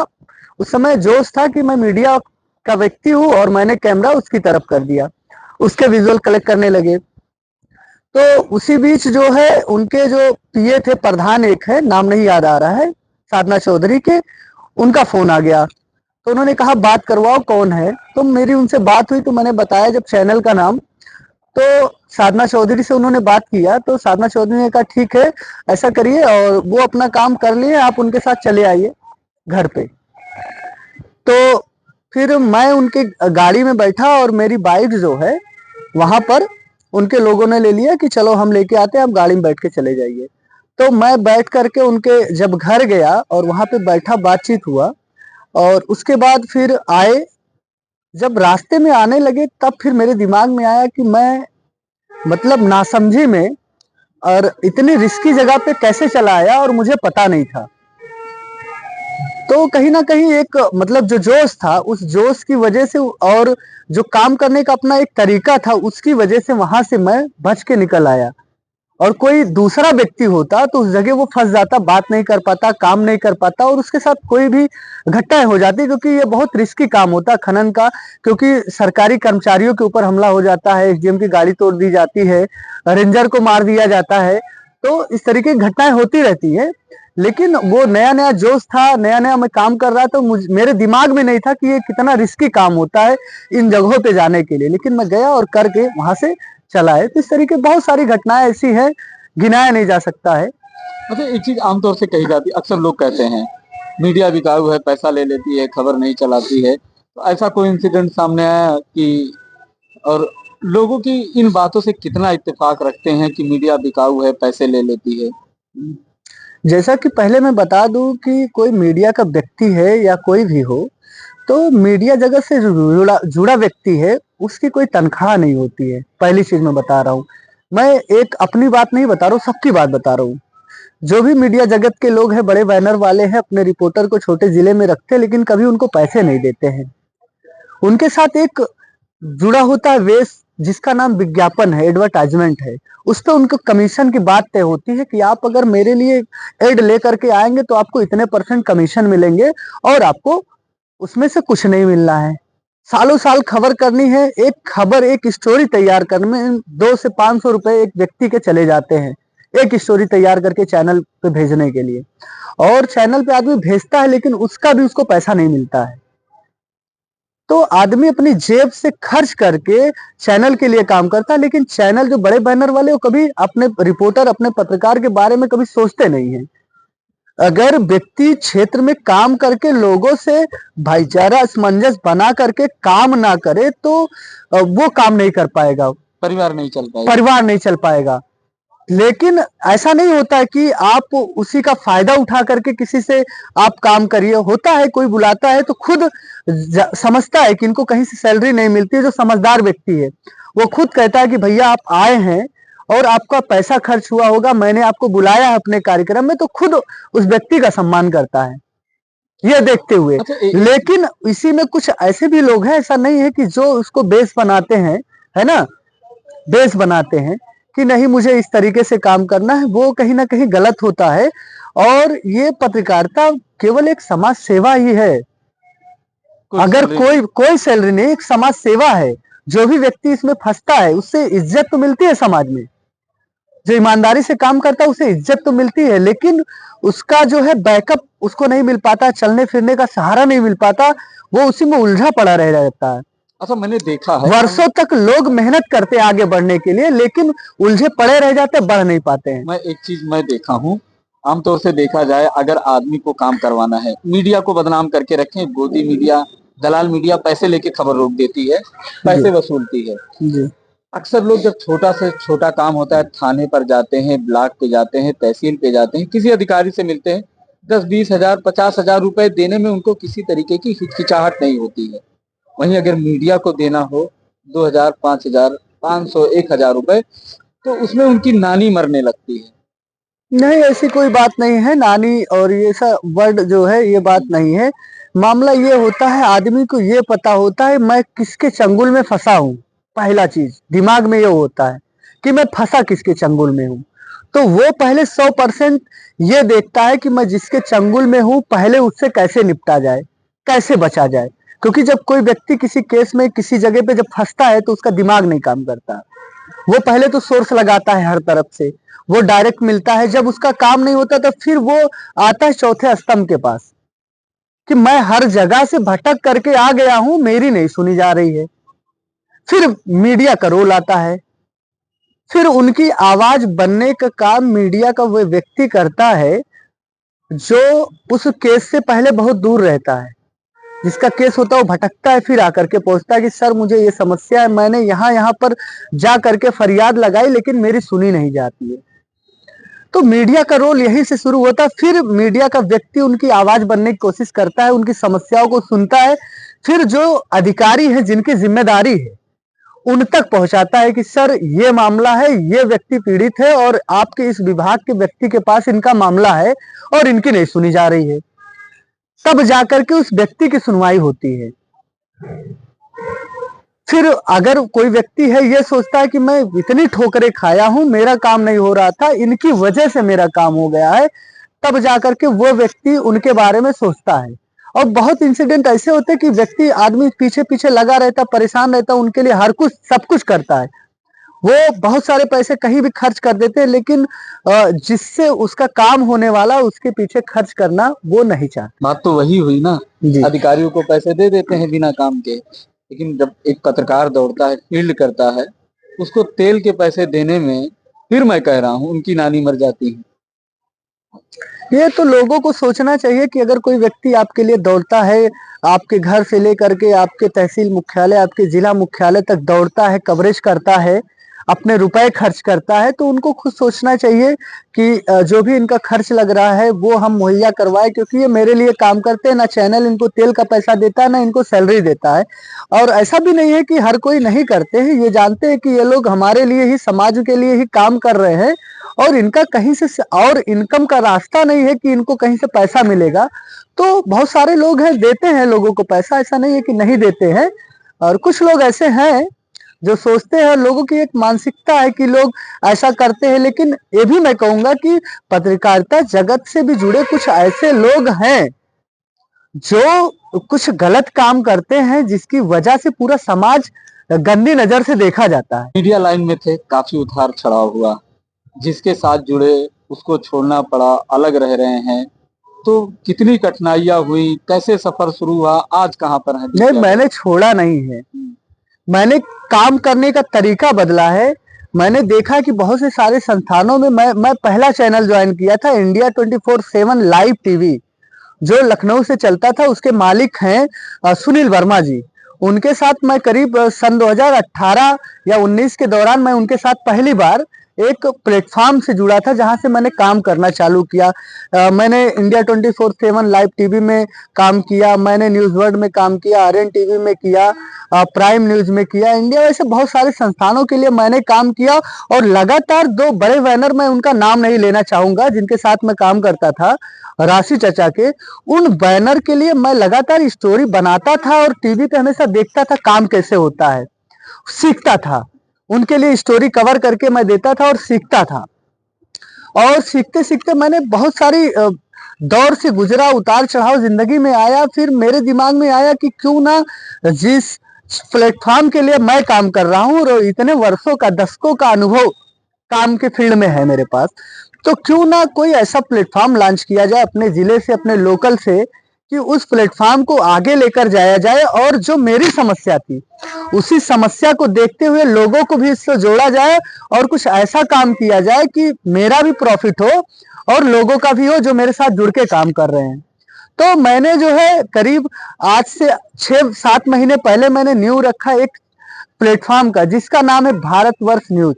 उस समय जोश था कि मैं मीडिया का व्यक्ति हूँ और मैंने कैमरा उसकी तरफ कर दिया, उसके विजुअल कलेक्ट करने लगे। तो उसी बीच जो है उनके जो पीए थे, प्रधान एक है, नाम नहीं याद आ रहा है, साधना चौधरी के, उनका फोन आ गया। तो उन्होंने कहा बात करवाओ कौन है। तो मेरी उनसे बात हुई तो मैंने बताया जब चैनल का नाम। तो साधना चौधरी से उन्होंने बात किया तो साधना चौधरी ने कहा ठीक है ऐसा करिए, और वो अपना काम कर लिए, आप उनके साथ चले आइए घर पे। तो फिर मैं उनके गाड़ी में बैठा और मेरी बाइक जो है वहां पर उनके लोगों ने ले लिया कि चलो हम लेके आते हैं, आप गाड़ी में बैठ के चले जाइए। तो मैं बैठ करके उनके जब घर गया और वहां पे बैठा, बातचीत हुआ, और उसके बाद फिर आए। जब रास्ते में आने लगे तब फिर मेरे दिमाग में आया कि मैं मतलब नासमझी में और इतनी रिस्की जगह पे कैसे चला आया और मुझे पता नहीं था। तो कहीं ना कहीं एक मतलब जो जोश था, उस जोश की वजह से और जो काम करने का अपना एक तरीका था, उसकी वजह से वहां से मैं बच के निकल आया। और कोई दूसरा व्यक्ति होता तो उस जगह वो फंस जाता, बात नहीं कर पाता, काम नहीं कर पाता और उसके साथ कोई भी घटनाएं हो जाती, क्योंकि ये बहुत रिस्की काम होता है खनन का। क्योंकि सरकारी कर्मचारियों के ऊपर हमला हो जाता है, एसडीएम की गाड़ी तोड़ दी जाती है, रेंजर को मार दिया जाता है, तो इस तरीके की घटनाएं होती रहती है। लेकिन वो नया नया जोश था, नया नया मैं काम कर रहा था, मेरे दिमाग में नहीं था कि ये कितना रिस्की काम होता है इन जगहों पे जाने के लिए। लेकिन मैं गया और करके वहां से चला है। तो इस तरीके बहुत सारी घटनाएं ऐसी है, गिनाया नहीं जा सकता है। अच्छा, एक चीज आमतौर से कही जाती है, अक्सर लोग कहते हैं मीडिया बिकाऊ है, पैसा ले लेती है, खबर नहीं चलाती है। तो ऐसा कोई इंसिडेंट सामने आया कि, और लोगों की इन बातों से कितना इत्तेफाक रखते हैं कि मीडिया बिकाऊ है, पैसे ले लेती है? जैसा कि पहले मैं बता दूं कि कोई मीडिया का व्यक्ति है या कोई भी हो, तो मीडिया जगत से जुड़ा जुड़ा व्यक्ति है, उसकी कोई तनख्वाह नहीं होती है। पहली चीज मैं बता रहा हूँ, मैं एक अपनी बात नहीं बता रहा हूँ, सबकी बात बता रहा हूँ। जो भी मीडिया जगत के लोग हैं, बड़े बैनर वाले हैं, अपने रिपोर्टर को छोटे जिले में रखते हैं, लेकिन कभी उनको पैसे नहीं देते हैं। उनके साथ एक जुड़ा होता है वेश, जिसका नाम विज्ञापन है, एडवर्टाइजमेंट है। उस पर उनको कमीशन की बात तय होती है कि आप अगर मेरे लिए एड लेकर के आएंगे तो आपको इतने % कमीशन मिलेंगे, और आपको उसमें से कुछ नहीं मिलना है। सालों साल खबर करनी है, एक खबर, एक स्टोरी तैयार करने में 200 से 500 रुपए एक व्यक्ति के चले जाते हैं, एक स्टोरी तैयार करके चैनल पे भेजने के लिए। और चैनल पे आदमी भेजता है लेकिन उसका भी उसको पैसा नहीं मिलता है। तो आदमी अपनी जेब से खर्च करके चैनल के लिए काम करता है, लेकिन चैनल जो बड़े बैनर वाले, वो कभी अपने रिपोर्टर, अपने पत्रकार के बारे में कभी सोचते नहीं है। अगर व्यक्ति क्षेत्र में काम करके लोगों से भाईचारा सामंजस्य बना करके काम ना करे तो वो काम नहीं कर पाएगा, परिवार नहीं चल पाएगा। परिवार नहीं चल पाएगा। लेकिन ऐसा नहीं होता है कि आप उसी का फायदा उठा करके किसी से आप काम करिए। होता है कोई बुलाता है तो खुद समझता है कि इनको कहीं से सैलरी नहीं मिलती है। जो समझदार व्यक्ति है वो खुद कहता है कि भैया आप आए हैं और आपका पैसा खर्च हुआ होगा, मैंने आपको बुलाया है अपने कार्यक्रम में, तो खुद उस व्यक्ति का सम्मान करता है ये देखते हुए। अच्छा, लेकिन इसी में कुछ ऐसे भी लोग हैं, ऐसा नहीं है कि जो उसको बेस बनाते हैं, है ना, बेस बनाते हैं कि नहीं मुझे इस तरीके से काम करना है, वो कहीं ना कहीं गलत होता है। और ये पत्रकारिता केवल एक समाज सेवा ही है। अगर कोई सैलरी नहीं, एक समाज सेवा है। जो भी व्यक्ति इसमें फंसता है उससे इज्जत तो मिलती है समाज में, जो ईमानदारी से काम करता है उसे इज्जत तो मिलती है, लेकिन उसका जो है बैकअप उसको नहीं मिल पाता, चलने फिरने का सहारा नहीं मिल पाता, वो उसी में उलझा पड़ा रह जाता है। अच्छा, मैंने देखा है वर्षों तक लोग मेहनत करते हैं आगे बढ़ने के लिए, लेकिन उलझे पड़े रह जाते, बढ़ नहीं पाते हैं। मैं एक चीज मैं देखा हूँ, आमतौर से देखा जाए, अगर आदमी को काम करवाना है, मीडिया को बदनाम करके रखें, गोदी मीडिया, दलाल मीडिया पैसे लेके खबर रोक देती है, पैसे वसूलती है। जी अक्सर लोग जब छोटा से छोटा काम होता है थाने पर जाते हैं, ब्लॉक पे जाते हैं, तहसील पे जाते हैं, किसी अधिकारी से मिलते हैं, 10-20 हजार 50 हजार रुपए देने में उनको किसी तरीके की हिचकिचाहट नहीं होती है। वहीं अगर मीडिया को देना हो 2 हजार 5 हजार 500 1 हजार रुपए, तो उसमें उनकी नानी मरने लगती है। नहीं, ऐसी कोई बात नहीं है। नानी और ये सब वर्ड जो है ये बात नहीं है। मामला ये होता है, आदमी को ये पता होता है मैं किसके चंगुल में फंसा हूँ। पहला चीज दिमाग में ये होता है कि मैं फंसा किसके चंगुल में हूँ। तो वो पहले 100% ये देखता है कि मैं जिसके चंगुल में हूँ पहले उससे कैसे निपटा जाए, कैसे बचा जाए। क्योंकि जब कोई व्यक्ति किसी केस में किसी जगह पे जब फंसता है तो उसका दिमाग नहीं काम करता। वो पहले तो सोर्स लगाता है हर तरफ से, वो डायरेक्ट मिलता है। जब उसका काम नहीं होता तो फिर वो आता है चौथे स्तंभ के पास कि मैं हर जगह से भटक करके आ गया हूं, मेरी नहीं सुनी जा रही है। फिर मीडिया का रोल आता है, फिर उनकी आवाज बनने का काम मीडिया का वो व्यक्ति करता है जो उस केस से पहले बहुत दूर रहता है। जिसका केस होता है वो भटकता है, फिर आकर के पहुंचता है कि सर मुझे ये समस्या है, मैंने यहाँ यहाँ पर जा करके फरियाद लगाई लेकिन मेरी सुनी नहीं जाती है। तो मीडिया का रोल यहीं से शुरू होता है। फिर मीडिया का व्यक्ति उनकी आवाज बनने की कोशिश करता है, उनकी समस्याओं को सुनता है, फिर जो अधिकारी है जिनकी जिम्मेदारी है उन तक पहुंचाता है कि सर ये मामला है, ये व्यक्ति पीड़ित है और आपके इस विभाग के व्यक्ति के पास इनका मामला है और इनकी नहीं सुनी जा रही है। तब जाकर के उस व्यक्ति की सुनवाई होती है। फिर अगर कोई व्यक्ति है ये सोचता है कि मैं इतनी ठोकरें खाया हूं, मेरा काम नहीं हो रहा था, इनकी वजह से मेरा काम हो गया है, तब जाकर के वो व्यक्ति उनके बारे में सोचता है। और बहुत इंसिडेंट ऐसे होते हैं कि व्यक्ति आदमी पीछे पीछे लगा रहता, परेशान रहता, उनके लिए हर कुछ सब कुछ करता है। वो बहुत सारे पैसे कहीं भी खर्च कर देते हैं लेकिन जिससे उसका काम होने वाला उसके पीछे खर्च करना वो नहीं चाहते। बात तो वही हुई ना, अधिकारियों को पैसे दे देते हैं बिना काम के, लेकिन जब एक पत्रकार दौड़ता है, फील्ड करता है, उसको तेल के पैसे देने में फिर मैं कह रहा हूँ उनकी नानी मर जाती है। ये तो लोगों को सोचना चाहिए कि अगर कोई व्यक्ति आपके लिए दौड़ता है, आपके घर से लेकर के आपके तहसील मुख्यालय, आपके जिला मुख्यालय तक दौड़ता है, कवरेज करता है, अपने रुपए खर्च करता है, तो उनको खुद सोचना चाहिए कि जो भी इनका खर्च लग रहा है वो हम मुहैया करवाए, क्योंकि ये मेरे लिए काम करते हैं। ना चैनल इनको तेल का पैसा देता है, ना इनको सैलरी देता है। और ऐसा भी नहीं है कि हर कोई नहीं करते हैं, ये जानते हैं कि ये लोग हमारे लिए ही, समाज के लिए ही काम कर रहे हैं और इनका कहीं से और इनकम का रास्ता नहीं है कि इनको कहीं से पैसा मिलेगा। तो बहुत सारे लोग हैं, देते हैं लोगों को पैसा, ऐसा नहीं है कि नहीं देते हैं। और कुछ लोग ऐसे हैं जो सोचते हैं, लोगों की एक मानसिकता है कि लोग ऐसा करते हैं। लेकिन ये भी मैं कहूंगा कि पत्रकारिता जगत से भी जुड़े कुछ ऐसे लोग हैं जो कुछ गलत काम करते हैं जिसकी वजह से पूरा समाज गंदी नजर से देखा जाता है। मीडिया लाइन में थे, काफी उतार चढ़ाव हुआ, जिसके साथ जुड़े उसको छोड़ना पड़ा, अलग रह रहे हैं, तो कितनी कठिनाइयां हुई, कैसे सफर शुरू हुआ, आज कहाँ पर है? नहीं, मैंने छोड़ा नहीं है, मैंने काम करने का तरीका बदला है। मैंने देखा कि बहुत से सारे संस्थानों में मैं पहला चैनल ज्वाइन किया था, इंडिया 24/7 लाइव टीवी, जो लखनऊ से चलता था। उसके मालिक हैं सुनील वर्मा जी। उनके साथ मैं करीब सन 2018 या 19 के दौरान मैं उनके साथ पहली बार एक प्लेटफॉर्म से जुड़ा था जहां से मैंने काम करना चालू किया। मैंने इंडिया 24/7 लाइव टीवी में काम किया, मैंने न्यूज वर्ल्ड में काम किया, आर्यन टीवी में किया, प्राइम न्यूज में किया, इंडिया वैसे बहुत सारे संस्थानों के लिए मैंने काम किया। और लगातार दो बड़े बैनर, मैं उनका नाम नहीं लेना चाहूंगा, जिनके साथ मैं काम करता था, राशि चचा के, उन बैनर के लिए मैं लगातार स्टोरी बनाता था और टीवी पे हमेशा देखता था काम कैसे होता है, सीखता था। उनके लिए स्टोरी कवर करके मैं देता था और सीखता था। और सीखते सीखते मैंने बहुत सारी दौर से गुजरा, उतार चढ़ाव जिंदगी में आया। फिर मेरे दिमाग में आया कि क्यों ना जिस प्लेटफॉर्म के लिए मैं काम कर रहा हूँ और इतने वर्षों का, दशकों का अनुभव काम के फील्ड में है मेरे पास, तो क्यों ना कोई ऐसा प्लेटफॉर्म लॉन्च किया जाए अपने जिले से, अपने लोकल से, कि उस प्लेटफॉर्म को आगे लेकर जाया जाए और जो मेरी समस्या थी उसी समस्या को देखते हुए लोगों को भी इससे जोड़ा जाए और कुछ ऐसा काम किया जाए कि मेरा भी प्रॉफिट हो और लोगों का भी हो जो मेरे साथ जुड़ के काम कर रहे हैं। तो मैंने जो है करीब आज से 6-7 महीने पहले मैंने न्यू रखा एक प्लेटफॉर्म का, जिसका नाम है भारतवर्ष न्यूज,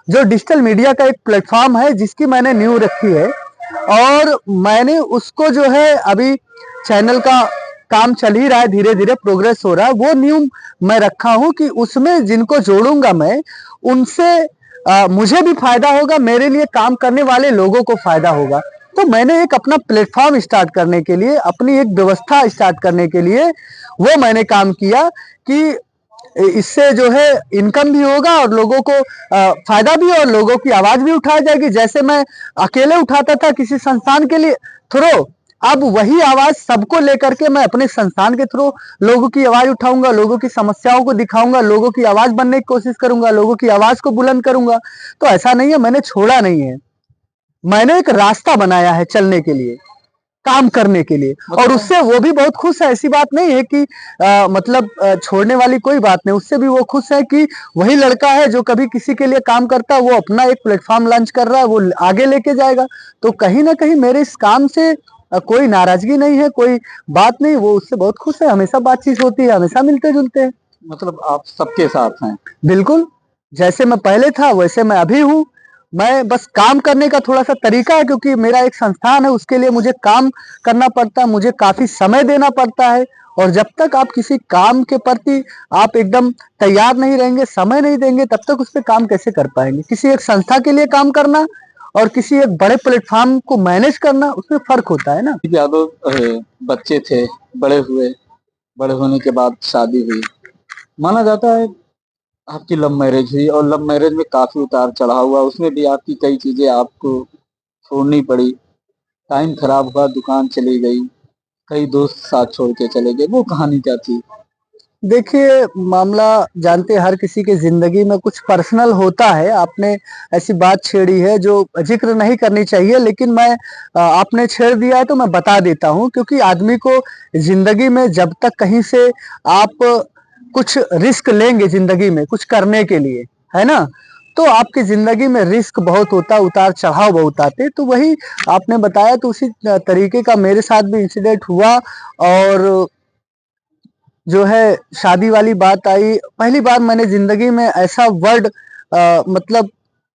जो डिजिटल मीडिया का एक प्लेटफॉर्म है जिसकी मैंने न्यू रखी है। और मैंने उसको जो है अभी चैनल का काम चल ही रहा है, धीरे धीरे प्रोग्रेस हो रहा है। वो न्यू मैं रखा हूं कि उसमें जिनको जोड़ूंगा मैं, उनसे मुझे भी फायदा होगा, मेरे लिए काम करने वाले लोगों को फायदा होगा। तो मैंने एक अपना प्लेटफॉर्म स्टार्ट करने के लिए, अपनी एक व्यवस्था स्टार्ट करने के लिए वो मैंने काम किया कि इससे जो है इनकम भी होगा और लोगों को फायदा भी, और लोगों की आवाज भी उठाई जाएगी। जैसे मैं अकेले उठाता था किसी संस्थान के लिए थ्रू, अब वही आवाज सबको लेकर के मैं अपने संस्थान के थ्रू लोगों की आवाज उठाऊंगा, लोगों की समस्याओं को दिखाऊंगा, लोगों की आवाज बनने की कोशिश करूंगा, लोगों की आवाज को बुलंद करूंगा। तो ऐसा नहीं है, मैंने छोड़ा नहीं है, मैंने एक रास्ता बनाया है चलने के लिए, काम करने के लिए, और उससे वो भी बहुत खुश है। ऐसी बात नहीं है कि मतलब छोड़ने वाली कोई बात नहीं, उससे भी वो खुश है कि वही लड़का है जो कभी किसी के लिए काम करता है, वो अपना एक प्लेटफॉर्म लॉन्च कर रहा है, वो आगे लेके जाएगा। तो कहीं ना कहीं मेरे इस काम से कोई नाराजगी नहीं है, कोई बात नहीं, वो उससे बहुत खुश है, हमेशा बातचीत होती है, हमेशा मिलते जुलते हैं। मतलब आप सबके साथ हैं। बिल्कुल, जैसे मैं पहले था वैसे मैं अभी हूँ। मैं बस काम करने का थोड़ा सा तरीका है, क्योंकि मेरा एक संस्थान है, उसके लिए मुझे काम करना पड़ता है, मुझे काफी समय देना पड़ता है। और जब तक आप किसी काम के प्रति आप एकदम तैयार नहीं रहेंगे, समय नहीं देंगे, तब तक उस पर काम कैसे कर पाएंगे। किसी एक संस्था के लिए काम करना और किसी एक बड़े प्लेटफॉर्म को मैनेज करना, उसमें फर्क होता है ना। यादव बच्चे थे, बड़े हुए, बड़े होने के बाद शादी हुई। माना जाता है आपकी लव मैरिज हुई और लव मैरिज में काफी उतार चढ़ाव हुआ, उसमें भी आपकी कई चीजें आपको छोड़नी पड़ी, टाइम खराब हुआ, दुकान चली गई, कई दोस्त साथ छोड़ के चले गए, वो कहानी क्या थी? देखिए, मामला जानते, हर किसी की जिंदगी में कुछ पर्सनल होता है। आपने ऐसी बात छेड़ी है जो जिक्र नहीं करनी चाहिए, लेकिन मैं आपने छेड़ दिया है तो मैं बता देता हूँ। क्योंकि आदमी को जिंदगी में जब तक कहीं से आप कुछ रिस्क लेंगे जिंदगी में कुछ करने के लिए, है ना, तो आपकी जिंदगी में रिस्क बहुत होता है, उतार चढ़ाव बहुत आते। तो वही आपने बताया, तो उसी तरीके का मेरे साथ भी इंसिडेंट हुआ। और जो है शादी वाली बात आई, पहली बार मैंने जिंदगी में ऐसा वर्ड मतलब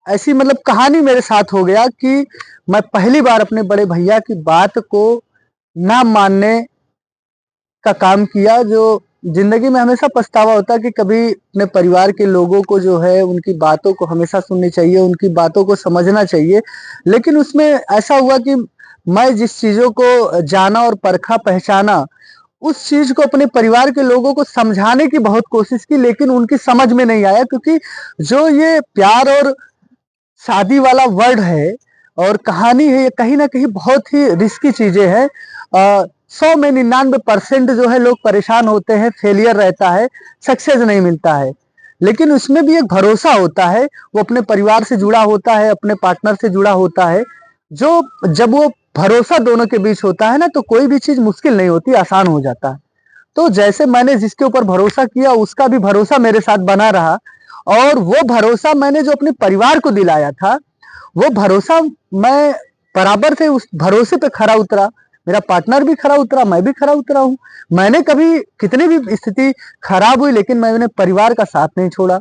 ऐसी मतलब कहानी मेरे साथ हो गया कि मैं पहली बार अपने बड़े भैया की बात को ना मानने का काम किया। जो जिंदगी में हमेशा पछतावा होता है कि कभी अपने परिवार के लोगों को जो है उनकी बातों को हमेशा सुननी चाहिए, उनकी बातों को समझना चाहिए। लेकिन उसमें ऐसा हुआ कि मैं जिस चीजों को जाना और परखा पहचाना, उस चीज को अपने परिवार के लोगों को समझाने की बहुत कोशिश की, लेकिन उनकी समझ में नहीं आया। क्योंकि जो ये प्यार और शादी वाला वर्ड है और कहानी है, ये कहीं ना कहीं बहुत ही रिस्की चीजें हैं। 100 में 99% जो है लोग परेशान होते हैं, फेलियर रहता है, सक्सेस नहीं मिलता है। लेकिन उसमें भी एक भरोसा होता है, वो अपने परिवार से जुड़ा होता है, अपने पार्टनर से जुड़ा होता है। जो जब वो भरोसा दोनों के बीच होता है ना, तो कोई भी चीज मुश्किल नहीं होती, आसान हो जाता है। तो जैसे मैंने जिसके ऊपर भरोसा किया, उसका भी भरोसा मेरे साथ बना रहा। और वो भरोसा मैंने जो अपने परिवार को दिलाया था, वो भरोसा मैं बराबर से उस भरोसे पे खरा उतरा। मेरा पार्टनर भी खरा उतरा, मैं भी खरा उतरा हूँ। मैंने कभी कितनी भी स्थिति खराब हुई, लेकिन मैंने परिवार का साथ नहीं छोड़ा।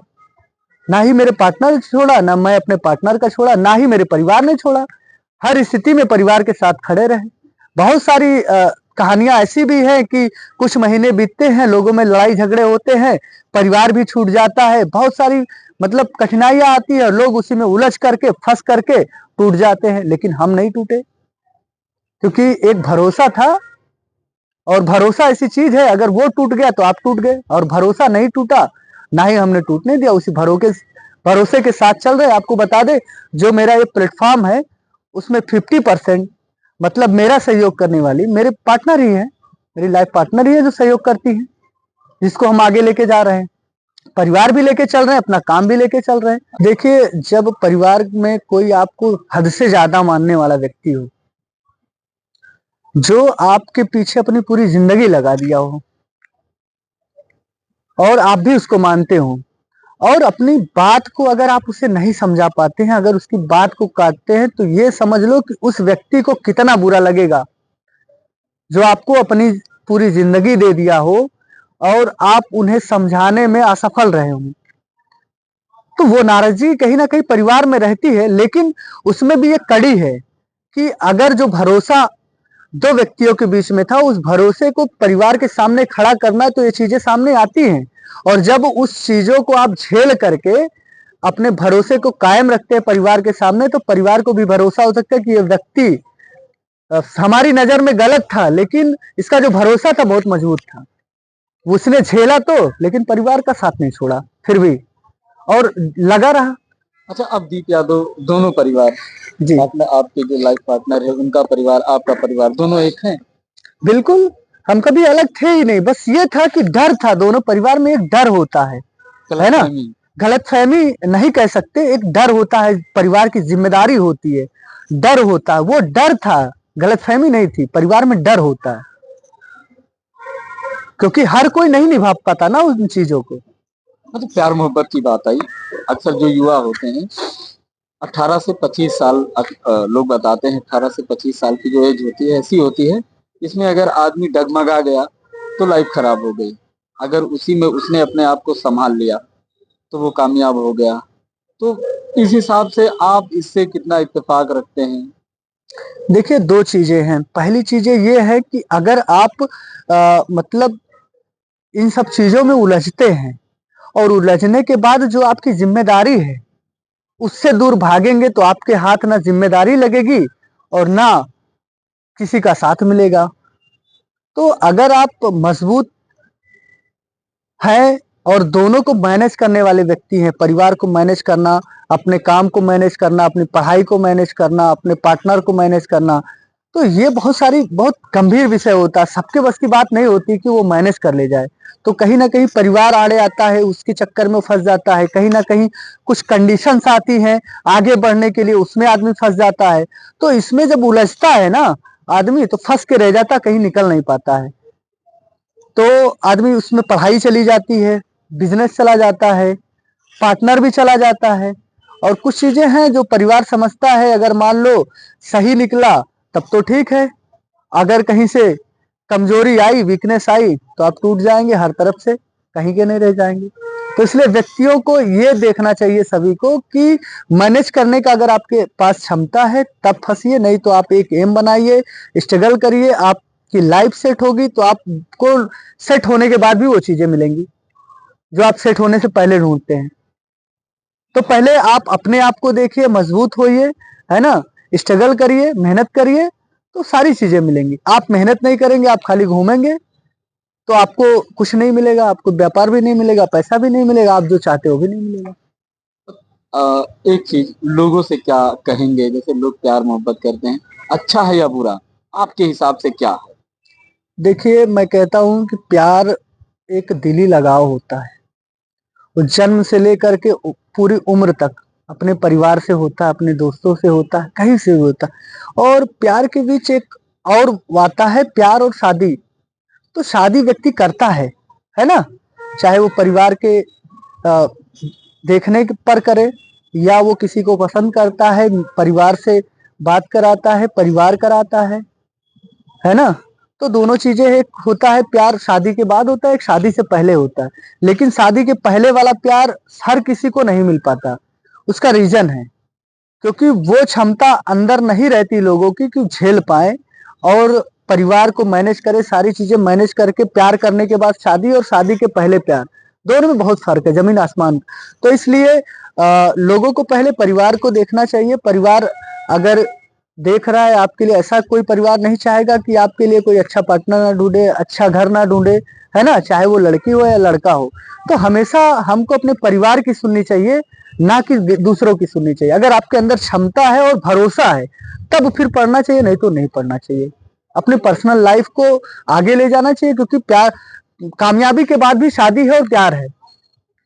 ना ही मेरे पार्टनर छोड़ा, ना मैं अपने पार्टनर का छोड़ा, ना ही मेरे परिवार ने छोड़ा। हर स्थिति में परिवार के साथ खड़े रहे। बहुत सारी कहानियां ऐसी भी हैं कि कुछ महीने बीतते हैं, लोगों में लड़ाई झगड़े होते हैं, परिवार भी छूट जाता है, बहुत सारी मतलब कठिनाइयां आती है और लोग उसी में उलझ करके फंस करके टूट जाते हैं। लेकिन हम नहीं टूटे, क्योंकि एक भरोसा था। और भरोसा ऐसी चीज है, अगर वो टूट गया तो आप टूट गए, और भरोसा नहीं टूटा, ना ही हमने टूटने दिया, उसी भरोसे के साथ चल रहे। आपको बता दे, जो मेरा ये प्लेटफॉर्म है, उसमें 50% मतलब मेरा सहयोग करने वाली मेरे पार्टनर ही है, मेरी लाइफ पार्टनर ही है जो सहयोग करती है, जिसको हम आगे लेके जा रहे हैं। परिवार भी लेके चल रहे हैं, अपना काम भी लेके चल रहे हैं। देखिए, जब परिवार में कोई आपको हद से ज्यादा मानने वाला व्यक्ति हो, जो आपके पीछे अपनी पूरी जिंदगी लगा दिया हो, और आप भी उसको मानते हो, और अपनी बात को अगर आप उसे नहीं समझा पाते हैं, अगर उसकी बात को काटते हैं, तो ये समझ लो कि उस व्यक्ति को कितना बुरा लगेगा। जो आपको अपनी पूरी जिंदगी दे दिया हो और आप उन्हें समझाने में असफल रहे हो, तो वो नाराजगी कहीं ना कहीं परिवार में रहती है। लेकिन उसमें भी एक कड़ी है कि अगर जो भरोसा दो व्यक्तियों के बीच में था, उस भरोसे को परिवार के सामने खड़ा करना, तो ये चीजें सामने आती हैं। और जब उस चीजों को आप झेल करके अपने भरोसे को कायम रखते हैं परिवार के सामने, तो परिवार को भी भरोसा हो सकता है कि ये व्यक्ति हमारी नजर में गलत था, लेकिन इसका जो भरोसा था बहुत मजबूत था। उसने झेला तो, लेकिन परिवार का साथ नहीं छोड़ा फिर भी, और लगा रहा। अच्छा, अब दीप यादव दोनों परिवार, जी आपने आपके जो लाइफ पार्टनर है उनका परिवार, आपका परिवार, दोनों एक हैं? बिल्कुल, हम कभी अलग थे ही नहीं। बस ये था कि डर था, दोनों परिवार में एक डर होता है ना। गलतफहमी। गलतफहमी नहीं कह सकते, एक डर होता है, परिवार की जिम्मेदारी होती है, डर होता है। वो डर था, गलतफहमी नहीं थी, परिवार में डर होता है, क्योंकि हर कोई नहीं निभा पाता ना उन चीजों को। मतलब प्यार मोहब्बत की बात आई, अक्सर जो युवा होते हैं 18 से 25 साल, लोग बताते हैं 18 से 25 साल की जो एज होती है ऐसी होती है, इसमें अगर आदमी डगमगा गया तो लाइफ खराब हो गई। अगर उसी में उसने अपने आप को संभाल लिया तो वो कामयाब हो गया। तो इस हिसाब से आप इससे कितना इत्तेफाक रखते हैं? देखिए, दो चीजें हैं। पहली चीजें ये है कि अगर आप मतलब इन सब चीजों में उलझते हैं और उलझने के बाद जो आपकी जिम्मेदारी है उससे दूर भागेंगे, तो आपके हाथ ना जिम्मेदारी लगेगी और ना किसी का साथ मिलेगा। तो अगर आप मजबूत हैं और दोनों को मैनेज करने वाले व्यक्ति हैं, परिवार को मैनेज करना, अपने काम को मैनेज करना, अपनी पढ़ाई को मैनेज करना, अपने पार्टनर को मैनेज करना, तो ये बहुत गंभीर विषय होता है। सबके बस की बात नहीं होती कि वो मैनेज कर ले जाए। तो कहीं ना कहीं परिवार आड़े आता है, उसके चक्कर में फंस जाता है। कहीं ना कहीं कुछ कंडीशंस आती हैं आगे बढ़ने के लिए, उसमें आदमी फंस जाता है। तो इसमें जब उलझता है ना आदमी, तो फंस के रह जाता, कहीं निकल नहीं पाता है। तो आदमी उसमें पढ़ाई चली जाती है, बिजनेस चला जाता है, पार्टनर भी चला जाता है। और कुछ चीजें हैं जो परिवार समझता है, अगर मान लो सही निकला तब तो ठीक है, अगर कहीं से कमजोरी आई, वीकनेस आई, तो आप टूट जाएंगे हर तरफ से, कहीं के नहीं रह जाएंगे। तो इसलिए व्यक्तियों को ये देखना चाहिए सभी को कि मैनेज करने का अगर आपके पास क्षमता है तब फंसिए, नहीं तो आप एक एम बनाइए, स्ट्रगल करिए, आपकी लाइफ सेट होगी। तो आपको सेट होने के बाद भी वो चीजें मिलेंगी जो आप सेट होने से पहले ढूंढते हैं। तो पहले आप अपने आप को देखिए, मजबूत होइए, है ना, स्ट्रगल करिए, मेहनत करिए, तो सारी चीजें मिलेंगी। आप मेहनत नहीं करेंगे, आप खाली घूमेंगे, तो आपको कुछ नहीं मिलेगा, आपको व्यापार भी नहीं मिलेगा, पैसा भी नहीं मिलेगा, आप जो चाहते हो भी नहीं मिलेगा। एक चीज, लोगों से क्या कहेंगे? जैसे लोग प्यार मोहब्बत करते हैं, अच्छा है या बुरा, आपके हिसाब से क्या है? देखिए, मैं कहता हूँ कि प्यार एक दिली लगाव होता है। वो जन्म से लेकर के पूरी उम्र तक अपने परिवार से होता है, अपने दोस्तों से होता है, कहीं से भी होता है। और प्यार के बीच एक और आता है, प्यार और शादी। तो शादी व्यक्ति करता है ना, चाहे वो परिवार के देखने पर करे, या वो किसी को पसंद करता है, परिवार से बात कराता है, परिवार कराता है ना। तो दोनों चीजें, एक होता है प्यार शादी के बाद होता है, एक शादी से पहले होता है। लेकिन शादी के पहले वाला प्यार हर किसी को नहीं मिल पाता। उसका रीजन है क्योंकि वो क्षमता अंदर नहीं रहती लोगों की कि झेल पाए और परिवार को मैनेज करे, सारी चीजें मैनेज करके प्यार करने के बाद शादी, और शादी के पहले प्यार, दोनों में बहुत फर्क है, जमीन आसमान। तो इसलिए लोगों को पहले परिवार को देखना चाहिए। परिवार अगर देख रहा है आपके लिए, ऐसा कोई परिवार नहीं चाहेगा कि आपके लिए कोई अच्छा पार्टनर ना ढूंढे, अच्छा घर ना ढूंढे, है ना, चाहे वो लड़की हो या लड़का हो। तो हमेशा हमको अपने परिवार की सुननी चाहिए, ना कि दूसरों की सुननी चाहिए। अगर आपके अंदर क्षमता है और भरोसा है तब फिर पढ़ना चाहिए, नहीं तो नहीं पढ़ना चाहिए। अपने पर्सनल लाइफ को आगे ले जाना चाहिए, क्योंकि प्यार, कामयाबी के बाद भी शादी है और प्यार है।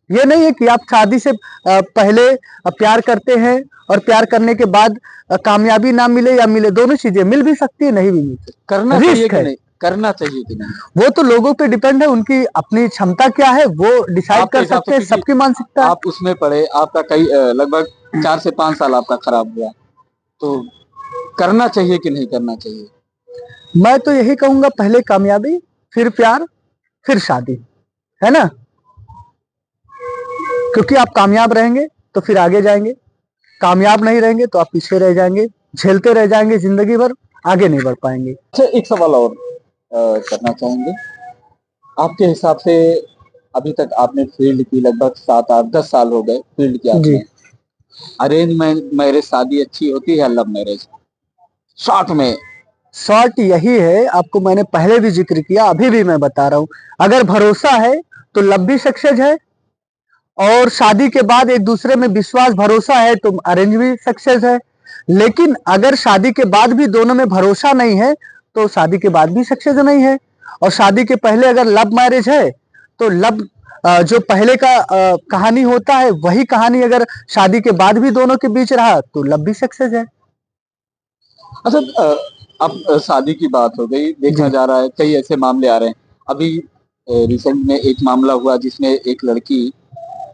ये नहीं है कि आप शादी से पहले प्यार करते हैं और प्यार करने के बाद कामयाबी ना मिले या मिले, दोनों चीजें मिल भी सकती है, नहीं भी मिल सकती। करना चाहिए रिस्क कि है, नहीं, करना चाहिए कि नहीं? वो तो लोगों पे डिपेंड है, उनकी अपनी क्षमता क्या है वो डिसाइड आपके कर हिसाब सकते से, हैं, क्योंकि सबकी मानसिकता है। आप उसमें पढ़े, आपका कई लगभग 4 से 5 साल आपका खराब हुआ, तो करना चाहिए कि नहीं करना चाहिए? मैं तो यही कहूंगा, पहले कामयाबी, फिर प्यार, फिर शादी, है ना। क्योंकि आप कामयाब रहेंगे तो फिर आगे जाएंगे, कामयाब नहीं रहेंगे तो आप पीछे रह जाएंगे, झेलते रह जाएंगे जिंदगी भर, आगे नहीं बढ़ पाएंगे। अच्छा, एक सवाल और करना चाहेंगे। आपके हिसाब से अभी तक आपने फील्ड की, लगभग 7 8 10 साल हो गए फील्ड की जी। आपने। अरेंज मैरिज शादी अच्छी होती है या लव मैरिज, शॉर्ट में? शॉर्ट यही है, आपको मैंने पहले भी जिक्र किया, अभी भी मैं बता रहा हूं, अगर भरोसा है तो लव भी सक्सेस है, और शादी के बाद एक दूसरे में विश्वास भरोसा है तो अरेंज भी सक्सेस है। लेकिन अगर शादी के बाद भी दोनों में भरोसा नहीं है तो शादी के बाद भी सक्सेस नहीं है। और शादी के पहले अगर लव मैरिज है तो लव जो पहले का कहानी होता है वही कहानी अगर शादी के बाद भी दोनों के बीच रहा तो लव भी सक्सेस है। अच्छा, अब शादी की बात हो गई, देखा जी। जा रहा है कई ऐसे मामले आ रहे हैं। अभी रिसेंट में एक मामला हुआ जिसमें एक लड़की,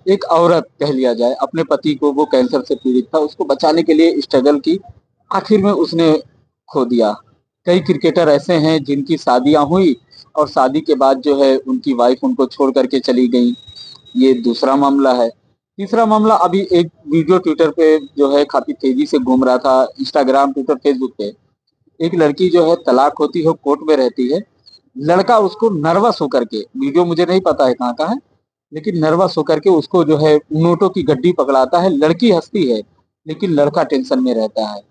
एक औरत कह लिया जाए, अपने पति को, वो कैंसर से पीड़ित था, उसको बचाने के लिए स्ट्रगल की, आखिर में उसने खो दिया। कई क्रिकेटर ऐसे हैं जिनकी शादियां हुई और शादी के बाद जो है उनकी वाइफ उनको छोड़ करके चली गई। ये दूसरा मामला है। तीसरा मामला, अभी एक वीडियो ट्विटर पे जो है काफी तेजी से घूम रहा था, इंस्टाग्राम, ट्विटर, फेसबुक पे। एक लड़की जो है तलाक होती है, कोर्ट में रहती है, लड़का उसको नर्वस होकर के, वीडियो मुझे नहीं पता है कहाँ का है, लेकिन नर्वस होकर के उसको जो है नोटों की गड्डी पकड़ाता है। लड़की हंसती है लेकिन लड़का टेंशन में रहता है।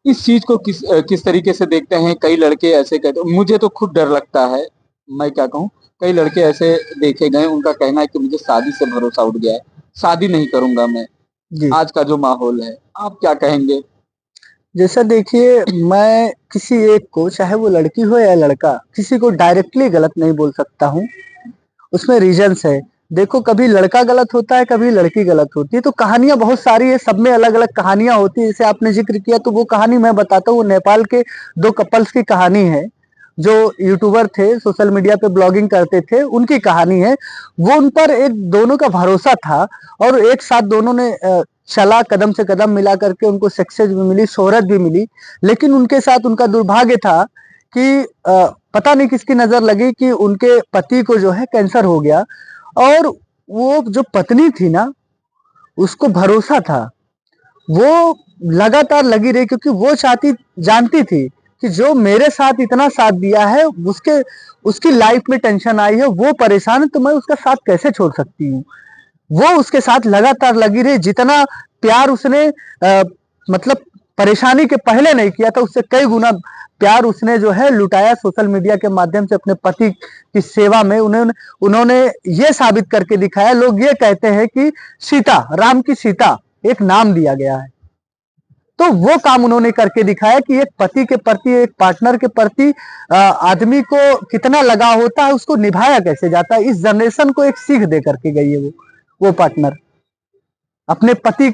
इस चीज को किस तरीके से देखते हैं? कई लड़के ऐसे कहते हैं, मुझे तो खुद डर लगता है, मैं क्या कहूँ। कई लड़के ऐसे देखे गए, उनका कहना है कि मुझे शादी से भरोसा उठ गया है, शादी नहीं करूंगा मैं। जी। आज का जो माहौल है, आप क्या कहेंगे? जैसा देखिए, मैं किसी एक को, चाहे वो लड़की हो या लड़का, किसी को डायरेक्टली गलत नहीं बोल सकता हूँ। उसमें रीजंस है। देखो, कभी लड़का गलत होता है, कभी लड़की गलत होती है, तो कहानियां बहुत सारी है, सब में अलग अलग कहानियां होती है। जैसे आपने जिक्र किया तो वो कहानी मैं बताता हूँ, वो नेपाल के दो कपल्स की कहानी है, जो यूट्यूबर थे, सोशल मीडिया पे ब्लॉगिंग करते थे, उनकी कहानी है। वो उन पर एक दोनों का भरोसा था, और एक साथ दोनों ने चला, कदम से कदम मिला करके उनको सक्सेस भी मिली, शोहरत भी मिली। लेकिन उनके साथ उनका दुर्भाग्य था कि पता नहीं किसकी नजर लगी कि उनके पति को जो है कैंसर हो गया। और वो जो पत्नी थी ना, उसको भरोसा था, वो लगातार लगी रही, क्योंकि वो चाहती, जानती थी कि जो मेरे साथ इतना साथ दिया है, उसके उसकी लाइफ में टेंशन आई है, वो परेशान है, तो मैं उसका साथ कैसे छोड़ सकती हूँ। वो उसके साथ लगातार लगी रही, जितना प्यार उसने मतलब परेशानी के पहले नहीं किया था, उससे कई गुना प्यार उसने जो है लुटाया सोशल मीडिया के माध्यम से अपने पति की सेवा में। उन्होंने ये साबित करके दिखाया। लोग ये कहते हैं कि सीता, राम की सीता एक नाम दिया गया है, तो वो काम उन्होंने करके दिखाया कि एक पति के प्रति, एक पार्टनर के प्रति आदमी को कितना लगाव होता है, उसको निभाया कैसे जाता है। इस जनरेशन को एक सीख दे करके गई है वो पार्टनर, अपने पति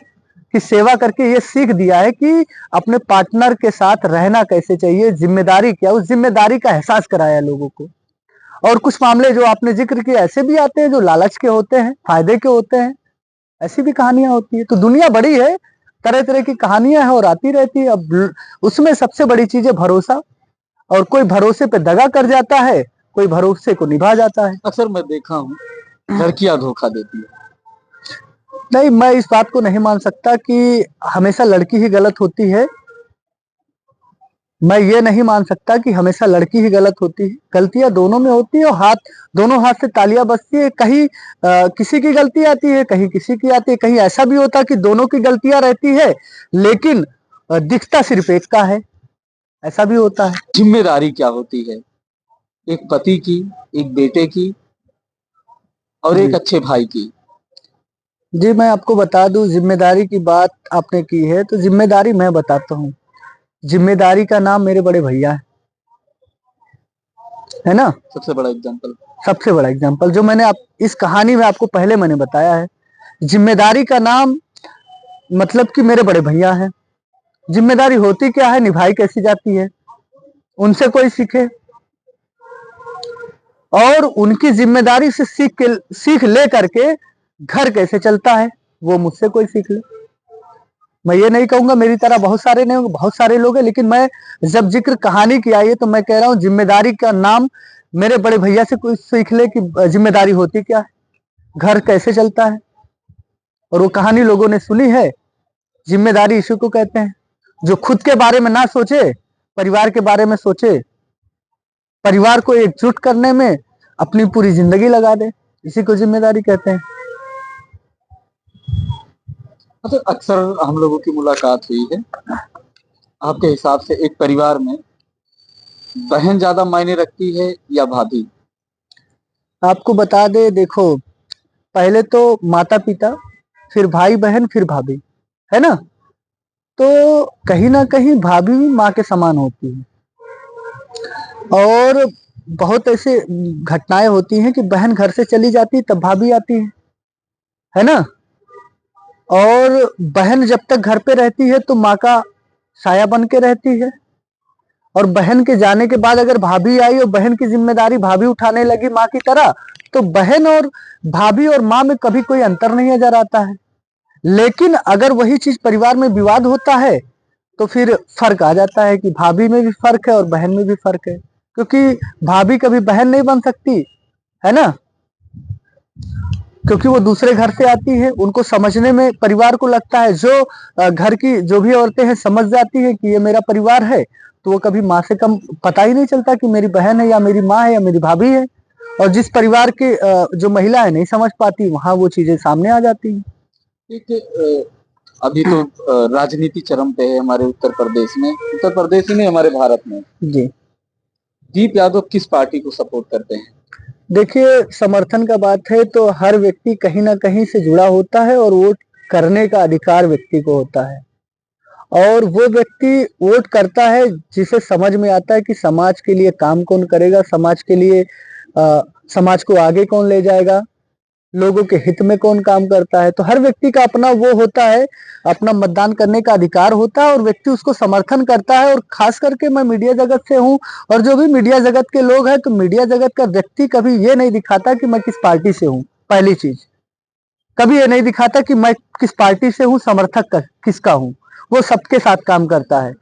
की सेवा करके ये सीख दिया है कि अपने पार्टनर के साथ रहना कैसे चाहिए, जिम्मेदारी क्या, उस जिम्मेदारी का एहसास कराया लोगों को। और कुछ मामले जो आपने जिक्र किए ऐसे भी आते हैं जो लालच के होते हैं, फायदे के होते हैं, ऐसी भी कहानियां होती है। तो दुनिया बड़ी है, तरह तरह की कहानियां हैं और आती रहती है। अब उसमें सबसे बड़ी चीज है भरोसा, और कोई भरोसे पे दगा कर जाता है, कोई भरोसे को निभा जाता है। अक्सर मैं देखा हूँ लड़कियां धोखा देती है। नहीं, मैं इस बात को नहीं मान सकता कि हमेशा लड़की ही गलत होती है। मैं ये नहीं मान सकता कि हमेशा लड़की ही गलत होती है। गलतियां दोनों में होती है, और दोनों हाथ से तालियां बजती है। कहीं किसी की गलती आती है, कहीं किसी की आती है। कहीं ऐसा भी होता है कि दोनों की गलतियां रहती है, लेकिन दिखता सिर्फ एक का है, ऐसा भी होता है। जिम्मेदारी क्या होती है एक पति की, एक बेटे की, और एक जी। अच्छे भाई की? जी, मैं आपको बता दूं, जिम्मेदारी की बात आपने की है तो जिम्मेदारी मैं बताता हूँ। जिम्मेदारी का नाम मेरे बड़े भैया है ना। सबसे बड़ा एग्जाम्पल। सबसे बड़ा एग्जाम्पल जो मैंने इस कहानी में आपको पहले मैंने बताया है। जिम्मेदारी का नाम मतलब कि मेरे बड़े भैया हैं। जिम्मेदारी होती क्या है, निभाई कैसी जाती है, उनसे कोई सीखे, और उनकी जिम्मेदारी से सीख ले करके घर कैसे चलता है, वो मुझसे कोई सीख ले। मैं ये नहीं कहूंगा मेरी तरह बहुत सारे नहीं होंगे, बहुत सारे लोग हैं, लेकिन मैं जब जिक्र कहानी की आई है तो मैं कह रहा हूँ जिम्मेदारी का नाम मेरे बड़े भैया से कोई सीख ले कि जिम्मेदारी होती क्या है, घर कैसे चलता है। और वो कहानी लोगों ने सुनी है। जिम्मेदारी इसी को कहते हैं, जो खुद के बारे में ना सोचे, परिवार के बारे में सोचे, परिवार को एकजुट करने में अपनी पूरी जिंदगी लगा दे, इसी को जिम्मेदारी कहते हैं। अच्छा, अक्सर हम लोगों की मुलाकात हुई है। आपके हिसाब से एक परिवार में बहन ज्यादा मायने रखती है या भाभी? आपको बता दे, देखो, पहले तो माता पिता, फिर भाई बहन, फिर भाभी, है ना। तो कहीं ना कहीं भाभी भी माँ के समान होती है। और बहुत ऐसे घटनाएं होती हैं कि बहन घर से चली जाती है तब भाभी आती है ना। और बहन जब तक घर पे रहती है तो माँ का साया बन के रहती है। और बहन के जाने के बाद अगर भाभी आई और बहन की जिम्मेदारी भाभी उठाने लगी माँ की तरह, तो बहन और भाभी और माँ में कभी कोई अंतर नहीं नजर आता है। लेकिन अगर वही चीज परिवार में विवाद होता है तो फिर फर्क आ जाता है कि भाभी में भी फर्क है और बहन में भी फर्क है, क्योंकि भाभी कभी बहन नहीं बन सकती, है ना, क्योंकि वो दूसरे घर से आती है। उनको समझने में परिवार को लगता है, जो घर की जो भी औरतें हैं समझ जाती है कि ये मेरा परिवार है, तो वो कभी माँ से कम पता ही नहीं चलता कि मेरी बहन है या मेरी माँ है या मेरी भाभी है। और जिस परिवार की जो महिला है नहीं समझ पाती, वहां वो चीजें सामने आ जाती हैं। एक अभी तो राजनीति चरम पे है हमारे उत्तर प्रदेश में, उत्तर प्रदेश ही नहीं हमारे भारत में। जी, दीप यादव किस पार्टी को सपोर्ट करते हैं? देखिए, समर्थन का बात है तो हर व्यक्ति कहीं ना कहीं से जुड़ा होता है और वोट करने का अधिकार व्यक्ति को होता है। और वो व्यक्ति वोट करता है जिसे समझ में आता है कि समाज के लिए काम कौन करेगा, समाज के लिए समाज को आगे कौन ले जाएगा, लोगों के हित में कौन काम करता है। तो हर व्यक्ति का अपना वो होता है, अपना मतदान करने का अधिकार होता है और व्यक्ति उसको समर्थन करता है। और खास करके मैं मीडिया जगत से हूँ, और जो भी मीडिया जगत के लोग हैं, तो मीडिया जगत का व्यक्ति कभी ये नहीं दिखाता कि मैं किस पार्टी से हूँ। पहली चीज, कभी ये नहीं दिखाता कि मैं किस पार्टी से हूँ, समर्थक किसका हूँ। वो सबके साथ काम करता है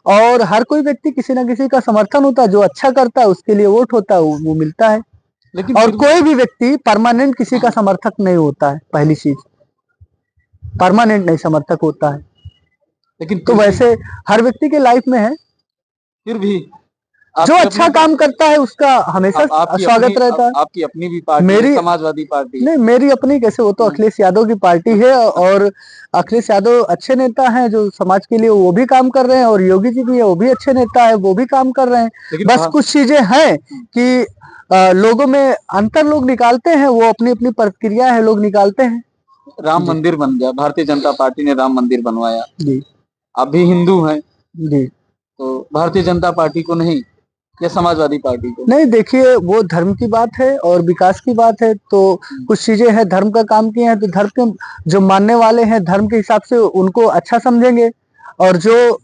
और हर कोई व्यक्ति किसी ना किसी का समर्थन होता है। जो अच्छा करता है उसके लिए वोट होता है, वो मिलता है। लेकिन और कोई भी व्यक्ति परमानेंट किसी का समर्थक नहीं होता है, पहली चीज, परमानेंट नहीं समर्थक होता है। लेकिन तो वैसे हर व्यक्ति के लाइफ में है, फिर भी जो अच्छा काम करता है उसका हमेशा स्वागत रहता है। आपकी अपनी भी पार्टी मेरी समाजवादी पार्टी? नहीं, मेरी अपनी कैसे, वो तो अखिलेश यादव की पार्टी है। और अखिलेश यादव अच्छे नेता हैं जो समाज के लिए वो भी काम कर रहे हैं, और योगी जी भी है, वो भी अच्छे नेता है, वो भी काम कर रहे हैं। बस कुछ चीजें हैं कि लोगों में अंतर लोग निकालते हैं, वो अपनी अपनी प्रतिक्रिया है, लोग निकालते हैं। राम मंदिर बन गया, भारतीय जनता पार्टी ने राम मंदिर बनवाया जी, आप भी हिंदू हैं जी, तो भारतीय जनता पार्टी को नहीं या समाजवादी पार्टी को? नहीं, देखिए, वो धर्म की बात है और विकास की बात है। तो कुछ चीजें हैं, धर्म का काम किए हैं तो धर्म के जो मानने वाले हैं धर्म के हिसाब से उनको अच्छा समझेंगे। और जो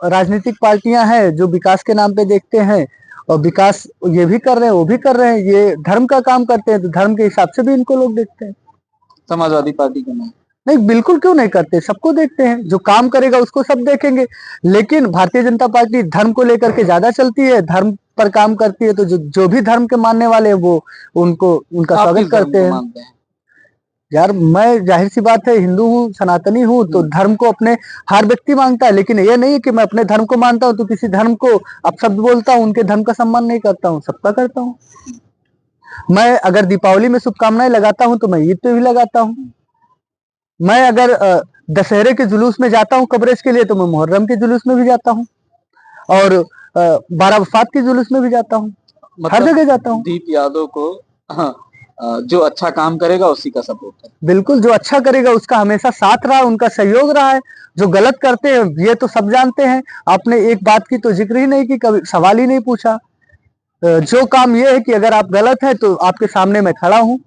राजनीतिक पार्टियां हैं जो विकास के नाम पे देखते हैं, और विकास ये भी कर रहे हैं वो भी कर रहे हैं, ये धर्म का काम करते हैं, तो धर्म के हिसाब से भी इनको लोग देखते हैं। समाजवादी पार्टी को नहीं? नहीं, बिल्कुल क्यों नहीं करते, सबको देखते हैं। जो काम करेगा उसको सब देखेंगे। लेकिन भारतीय जनता पार्टी धर्म को लेकर के ज्यादा चलती है, धर्म पर काम करती है। तो जो भी धर्म के मानने वाले हैं वो उनको उनका स्वागत करते हैं। यार, मैं जाहिर सी बात है हिंदू हूँ, सनातनी हूँ, तो धर्म को अपने हर व्यक्ति मानता है। लेकिन ये नहीं है कि मैं अपने धर्म को मानता हूँ तो किसी धर्म को अपशब्द बोलता हूँ, उनके धर्म का सम्मान नहीं करता हूँ, सबका करता हूँ। मैं अगर दीपावली में शुभकामनाएं लगाता हूँ तो मैं ईद पे भी लगाता हूँ। मैं अगर दशहरे के जुलूस में जाता हूँ कवरेज के लिए, तो मैं मुहर्रम के जुलूस में भी जाता हूँ और बारावफात के जुलूस में भी जाता हूँ, हर जगह जाता हूँ। दीप यादव को जो अच्छा काम करेगा उसी का सपोर्ट है? बिल्कुल, जो अच्छा करेगा उसका हमेशा साथ रहा, उनका सहयोग रहा है। जो गलत करते हैं ये तो सब जानते हैं। आपने एक बात की तो जिक्र ही नहीं की, कभी सवाल ही नहीं पूछा। जो काम ये है कि अगर आप गलत है तो आपके सामने मैं खड़ा हूँ,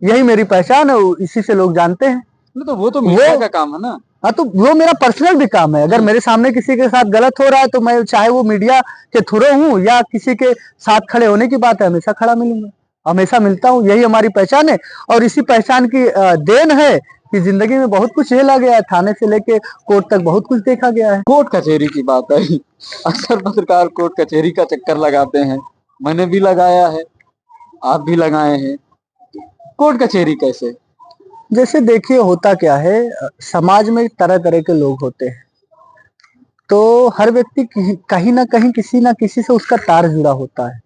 यही मेरी पहचान है, इसी से लोग जानते हैं। तो वो तो मीडिया का काम है ना। हाँ, तो वो मेरा पर्सनल भी काम है। अगर मेरे सामने किसी के साथ गलत हो रहा है तो मैं, चाहे वो मीडिया के थ्रू हूँ या किसी के साथ खड़े होने की बात है, हमेशा खड़ा मिलूंगा, हमेशा मिलता हूँ। यही हमारी पहचान है और इसी पहचान की देन है कि जिंदगी में बहुत कुछ झेला गया है, थाने से लेके कोर्ट तक बहुत कुछ देखा गया है। कोर्ट कचहरी की बात आई, अक्सर पत्रकार कोर्ट कचहरी का चक्कर लगाते हैं, मैंने भी लगाया है, आप भी लगाए हैं। कोर्ट कचहरी कैसे? जैसे देखिए होता क्या है, समाज में तरह तरह के लोग होते हैं, तो हर व्यक्ति कहीं ना कहीं किसी ना किसी से उसका तार जुड़ा होता है,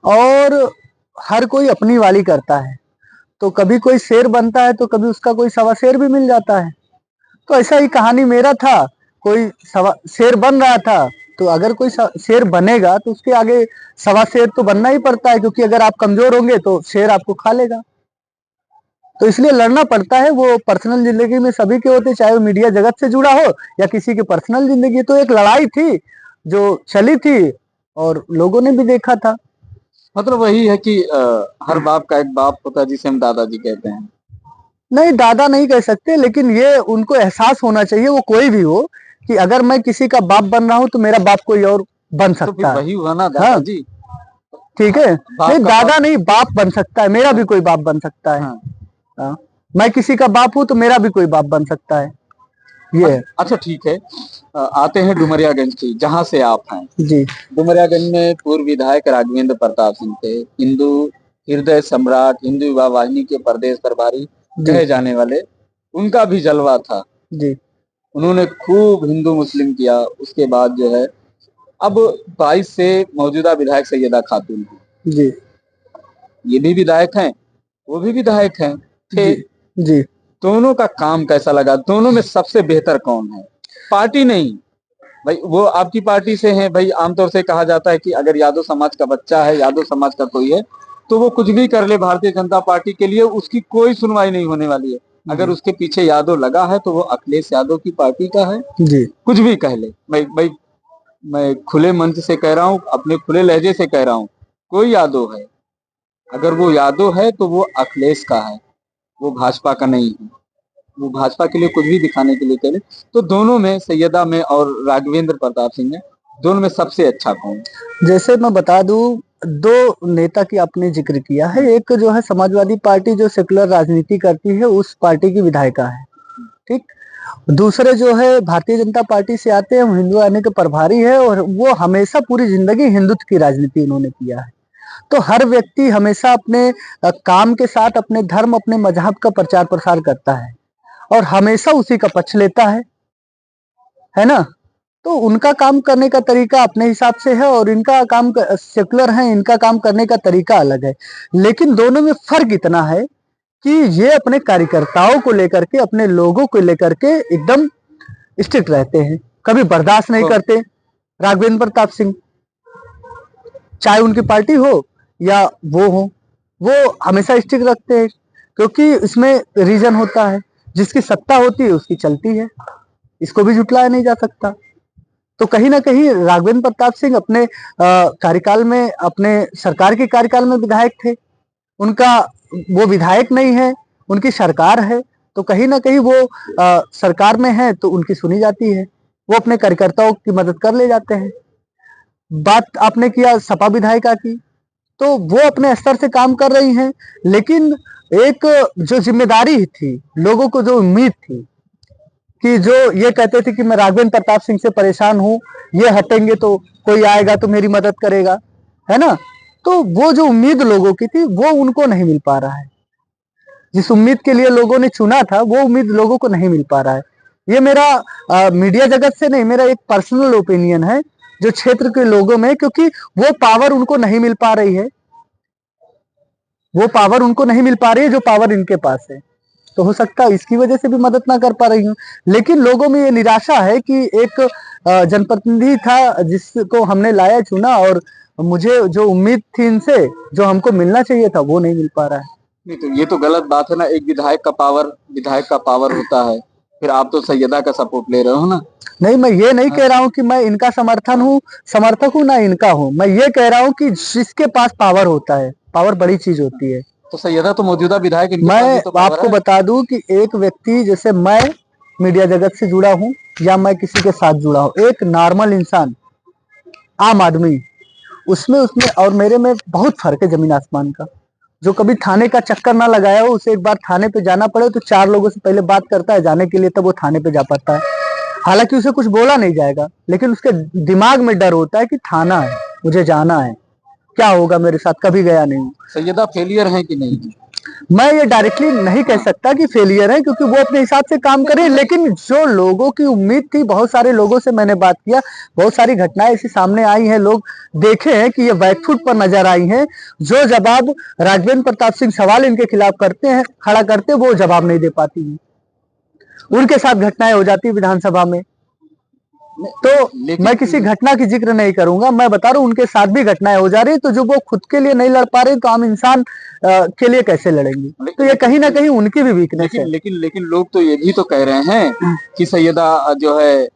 और हर कोई अपनी वाली करता है। तो कभी कोई शेर बनता है तो कभी उसका कोई सवा शेर भी मिल जाता है। तो ऐसा ही कहानी मेरा था, कोई सवा शेर बन रहा था, तो अगर कोई शेर बनेगा तो उसके आगे सवा शेर तो बनना ही पड़ता है, क्योंकि अगर आप कमजोर होंगे तो शेर आपको खा लेगा। तो इसलिए लड़ना पड़ता है, वो पर्सनल जिंदगी में सभी के होते, चाहे वो मीडिया जगत से जुड़ा हो या किसी की पर्सनल जिंदगी। तो एक लड़ाई थी जो चली थी और लोगों ने भी देखा था। मतलब वही है कि हर बाप का एक बाप होता है जिसे हम दादाजी कहते हैं। नहीं, दादा नहीं कह सकते, लेकिन ये उनको एहसास होना चाहिए, वो कोई भी हो, कि अगर मैं किसी का बाप बन रहा हूं तो मेरा बाप कोई और बन तो फिर सकता है। वही हुआ ना हाँ, दादाजी। ठीक है। बाप नहीं, का दादा बाप। नहीं, बाप बन सकता है, मेरा भी कोई बाप बन सकता है। हाँ। हाँ, मैं किसी का बाप हूं तो मेरा भी कोई बाप बन सकता है, ये है। अच्छा ठीक है, आते हैं डुमरियागंज की, जहां से आप हैं। जी डुमरियागंज में पूर्व विधायक राघवेंद्र प्रताप सिंह थे, हिंदू हृदय सम्राट, हिंदू युवा वाहिनी के प्रदेश प्रभारी जी कहे जाने वाले, उनका भी जलवा था। जी उन्होंने खूब हिंदू मुस्लिम किया। उसके बाद जो है अब 22 से मौजूदा विधायक सैयदा खातून हैं, जी ये भी विधायक हैं, वो भी विधायक हैं थे। जी जी दोनों का काम कैसा लगा? दोनों में सबसे बेहतर कौन है? पार्टी नहीं भाई, वो आपकी पार्टी से हैं भाई। आमतौर से कहा जाता है कि अगर यादव समाज का बच्चा है, यादव समाज का कोई है, तो वो कुछ भी कर ले भारतीय जनता पार्टी के लिए, उसकी कोई सुनवाई नहीं होने वाली है। अगर उसके पीछे यादव लगा है तो वो अखिलेश यादव की पार्टी का है, जी कुछ भी कह ले। मैं खुले मंच से कह रहा हूँ, अपने खुले लहजे से कह रहा हूँ, कोई यादव है, अगर वो यादव है तो वो अखिलेश का है, वो भाजपा का नहीं है। वो भाजपा के लिए कुछ भी दिखाने के लिए चले। तो दोनों में, सैयदा में और राघवेंद्र प्रताप सिंह में, दोनों में सबसे अच्छा कौन? जैसे मैं बता दूं, दो नेता की आपने जिक्र किया है। एक जो है समाजवादी पार्टी जो सेकुलर राजनीति करती है, उस पार्टी की विधायिका है, ठीक। दूसरे जो है भारतीय जनता पार्टी से आते हैं, वो हिंदू आने के प्रभारी है, और वो हमेशा पूरी जिंदगी हिंदुत्व की राजनीति उन्होंने किया है। तो हर व्यक्ति हमेशा अपने काम के साथ अपने धर्म, अपने मजहब का प्रचार प्रसार करता है और हमेशा उसी का पक्ष लेता है ना। तो उनका काम करने का तरीका अपने हिसाब से है, और इनका काम सेकुलर है, इनका काम करने का तरीका अलग है। लेकिन दोनों में फर्क इतना है कि ये अपने कार्यकर्ताओं को लेकर के, अपने लोगों को लेकर के एकदम स्ट्रिक्ट रहते हैं, कभी बर्दाश्त नहीं करते। राघवेंद्र प्रताप सिंह, चाहे उनकी पार्टी हो या वो हो, वो हमेशा स्टिक रखते हैं, क्योंकि इसमें रीजन होता है, जिसकी सत्ता होती है उसकी चलती है, इसको भी झुटलाया नहीं जा सकता। तो कहीं ना कहीं राघवेंद्र प्रताप सिंह अपने कार्यकाल में, अपने सरकार के कार्यकाल में विधायक थे। उनका, वो विधायक नहीं है, उनकी सरकार है, तो कहीं ना कहीं वो सरकार में है तो उनकी सुनी जाती है, वो अपने कार्यकर्ताओं की मदद कर ले जाते हैं। बात आपने किया सपा विधायिका की, तो वो अपने स्तर से काम कर रही हैं, लेकिन एक जो जिम्मेदारी थी, लोगों को जो उम्मीद थी कि जो ये कहते थे कि मैं राघवेंद्र प्रताप सिंह से परेशान हूं, ये हटेंगे तो कोई आएगा तो मेरी मदद करेगा, है ना। तो वो जो उम्मीद लोगों की थी वो उनको नहीं मिल पा रहा है। जिस उम्मीद के लिए लोगों ने चुना था वो उम्मीद लोगों को नहीं मिल पा रहा है। ये मेरा मीडिया जगत से नहीं, मेरा एक पर्सनल ओपिनियन है, जो क्षेत्र के लोगों में, क्योंकि वो पावर उनको नहीं मिल पा रही है, वो पावर उनको नहीं मिल पा रही है जो पावर इनके पास है। तो हो सकता है इसकी वजह से भी मदद ना कर पा रही हूँ। लेकिन लोगों में ये निराशा है कि एक जनप्रतिनिधि था जिसको हमने लाया चुना, और मुझे जो उम्मीद थी इनसे, जो हमको मिलना चाहिए था, वो नहीं मिल पा रहा है। नहीं तो ये तो गलत बात है ना। एक विधायक का पावर होता है, फिर आप तो सैयदा का सपोर्ट ले रहे हो ना। नहीं, मैं ये नहीं कह रहा हूँ कि मैं इनका समर्थक हूँ ना इनका हूँ। मैं ये कह रहा हूँ कि जिसके पास पावर होता है, पावर बड़ी चीज होती है। तो सैयदा तो मौजूदा विधायक, इनके पास मैं भी तो पावर आपको है। बता दूं कि एक व्यक्ति, जैसे मैं मीडिया जगत से जुड़ा हूं या मैं किसी के साथ जुड़ा हूं, एक नॉर्मल इंसान, आम आदमी, उसमें उसमें और मेरे में बहुत फर्क है, जमीन आसमान का। जो कभी थाने का चक्कर ना लगाया हो, उसे एक बार थाने पे जाना पड़े तो 4 लोगों से पहले बात करता है जाने के लिए, तब वो थाने पे जा पाता है। हालांकि उसे कुछ बोला नहीं जाएगा, लेकिन उसके दिमाग में डर होता है कि थाना है, मुझे जाना है, क्या होगा मेरे साथ, कभी गया नहीं हूँ। सैयदा फेलियर है कि नहीं? मैं ये डायरेक्टली नहीं कह सकता कि फेलियर है, क्योंकि वो अपने हिसाब से काम करे, लेकिन जो लोगों की उम्मीद थी, बहुत सारे लोगों से मैंने बात किया, बहुत सारी घटनाएं ऐसी सामने आई हैं, लोग देखे हैं कि ये बैकफुट पर नजर आई हैं। जो जवाब राघवेंद्र प्रताप सिंह सवाल इनके खिलाफ करते हैं, खड़ा करते, वो जवाब नहीं दे पाती है। उनके साथ घटनाएं हो जाती विधानसभा में। तो मैं किसी घटना की जिक्र नहीं करूंगा, मैं बता रहा हूँ उनके साथ भी घटनाएं हो जा रही, तो जो वो खुद के लिए नहीं लड़ पा रहे तो आम इंसान के लिए कैसे लड़ेंगे? तो ये कहीं ना कहीं उनकी भी वीकनेस है। लेकिन लोग तो ये भी तो कह रहे हैं कि सैयदा जो है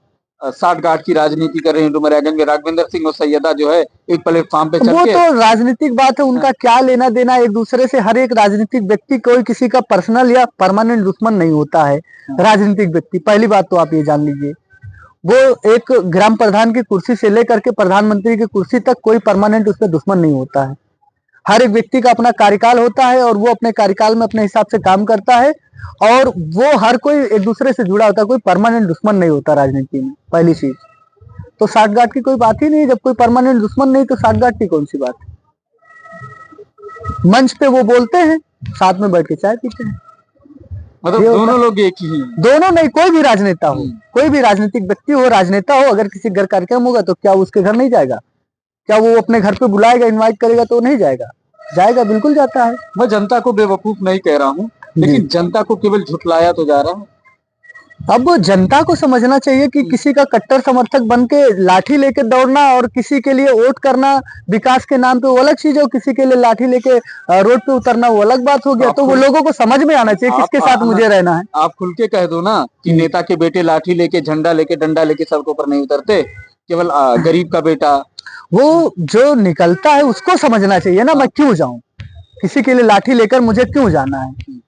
साठगांठ की राजनीति कर रहे हैं डुमरियागंज में। राघवेंद्र सिंह और सैयदा जो है एक प्लेटफॉर्म पे चल वो के, तो राजनीतिक बात है, उनका क्या लेना देना एक दूसरे से। हर एक राजनीतिक व्यक्ति कोई किसी का पर्सनल या परमानेंट दुश्मन नहीं होता है। राजनीतिक व्यक्ति, पहली बात तो आप ये जान लीजिए, वो एक ग्राम प्रधान की कुर्सी से लेकर के प्रधानमंत्री की कुर्सी तक कोई परमानेंट उसमें दुश्मन नहीं होता है। हर एक व्यक्ति का अपना कार्यकाल होता है और वो अपने कार्यकाल में अपने हिसाब से काम करता है, और वो हर कोई एक दूसरे से जुड़ा होता है, कोई परमानेंट दुश्मन नहीं होता राजनीति में, पहली चीज। तो साठगांठ की कोई बात ही नहीं, जब कोई परमानेंट दुश्मन नहीं तो साठगांठ की कौन सी बात है? मंच पे वो बोलते हैं, साथ में बैठ के चाय पीते हैं। मतलब दोनों लोग एक ही हैं। दोनों नहीं, कोई भी राजनेता हो, कोई भी राजनीतिक व्यक्ति हो, राजनेता हो, अगर किसी घर कार्यक्रम होगा तो क्या वो उसके घर नहीं जाएगा? क्या वो अपने घर पे बुलाएगा, इनवाइट करेगा तो नहीं जाएगा? जाएगा, बिल्कुल जाता है। मैं जनता को बेवकूफ नहीं कह रहा हूँ, लेकिन जनता को केवल झुठलाया तो जा रहा है। अब जनता को समझना चाहिए कि किसी का कट्टर समर्थक बन के लाठी लेके दौड़ना और किसी के लिए वोट करना विकास के नाम पे वो अलग चीज है, किसी के लिए लाठी लेके रोड पे उतरना वो अलग बात हो गया। तो वो लोगों को समझ में आना चाहिए किसके साथ मुझे रहना है। आप खुल के कह दो ना कि नेता के बेटे लाठी लेके, झंडा लेके, डंडा लेके सड़कों पर नहीं उतरते, केवल गरीब का बेटा। वो जो निकलता है उसको समझना चाहिए ना, मैं क्यों जाऊं, किसी के लिए लाठी लेकर मुझे क्यों जाना है।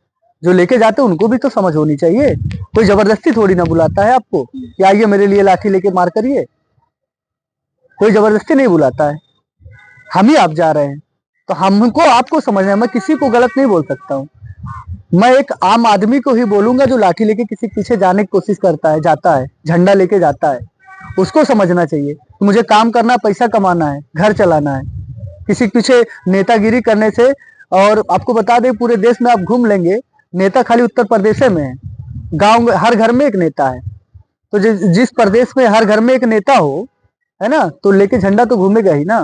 जो लेके जाते हैं उनको भी तो समझ होनी चाहिए। कोई जबरदस्ती थोड़ी ना बुलाता है आपको कि आइए मेरे लिए लाठी लेके मार करिए, कोई जबरदस्ती नहीं बुलाता है। हम ही आप जा रहे हैं तो हमको आपको समझना है। मैं किसी को गलत नहीं बोल सकता हूँ, मैं एक आम आदमी को ही बोलूंगा जो लाठी लेके किसी पीछे जाने की कोशिश करता है, जाता है, झंडा लेके जाता है, उसको समझना चाहिए कि मुझे काम करना, पैसा कमाना है, घर चलाना है। किसी के पीछे नेतागिरी करने से, और आपको बता दें पूरे देश में आप घूम लेंगे, नेता खाली उत्तर प्रदेश में है, गांव में हर घर में एक नेता है। तो जिस प्रदेश में हर घर में एक नेता हो, है ना, तो लेके झंडा तो घूमेगा ही ना।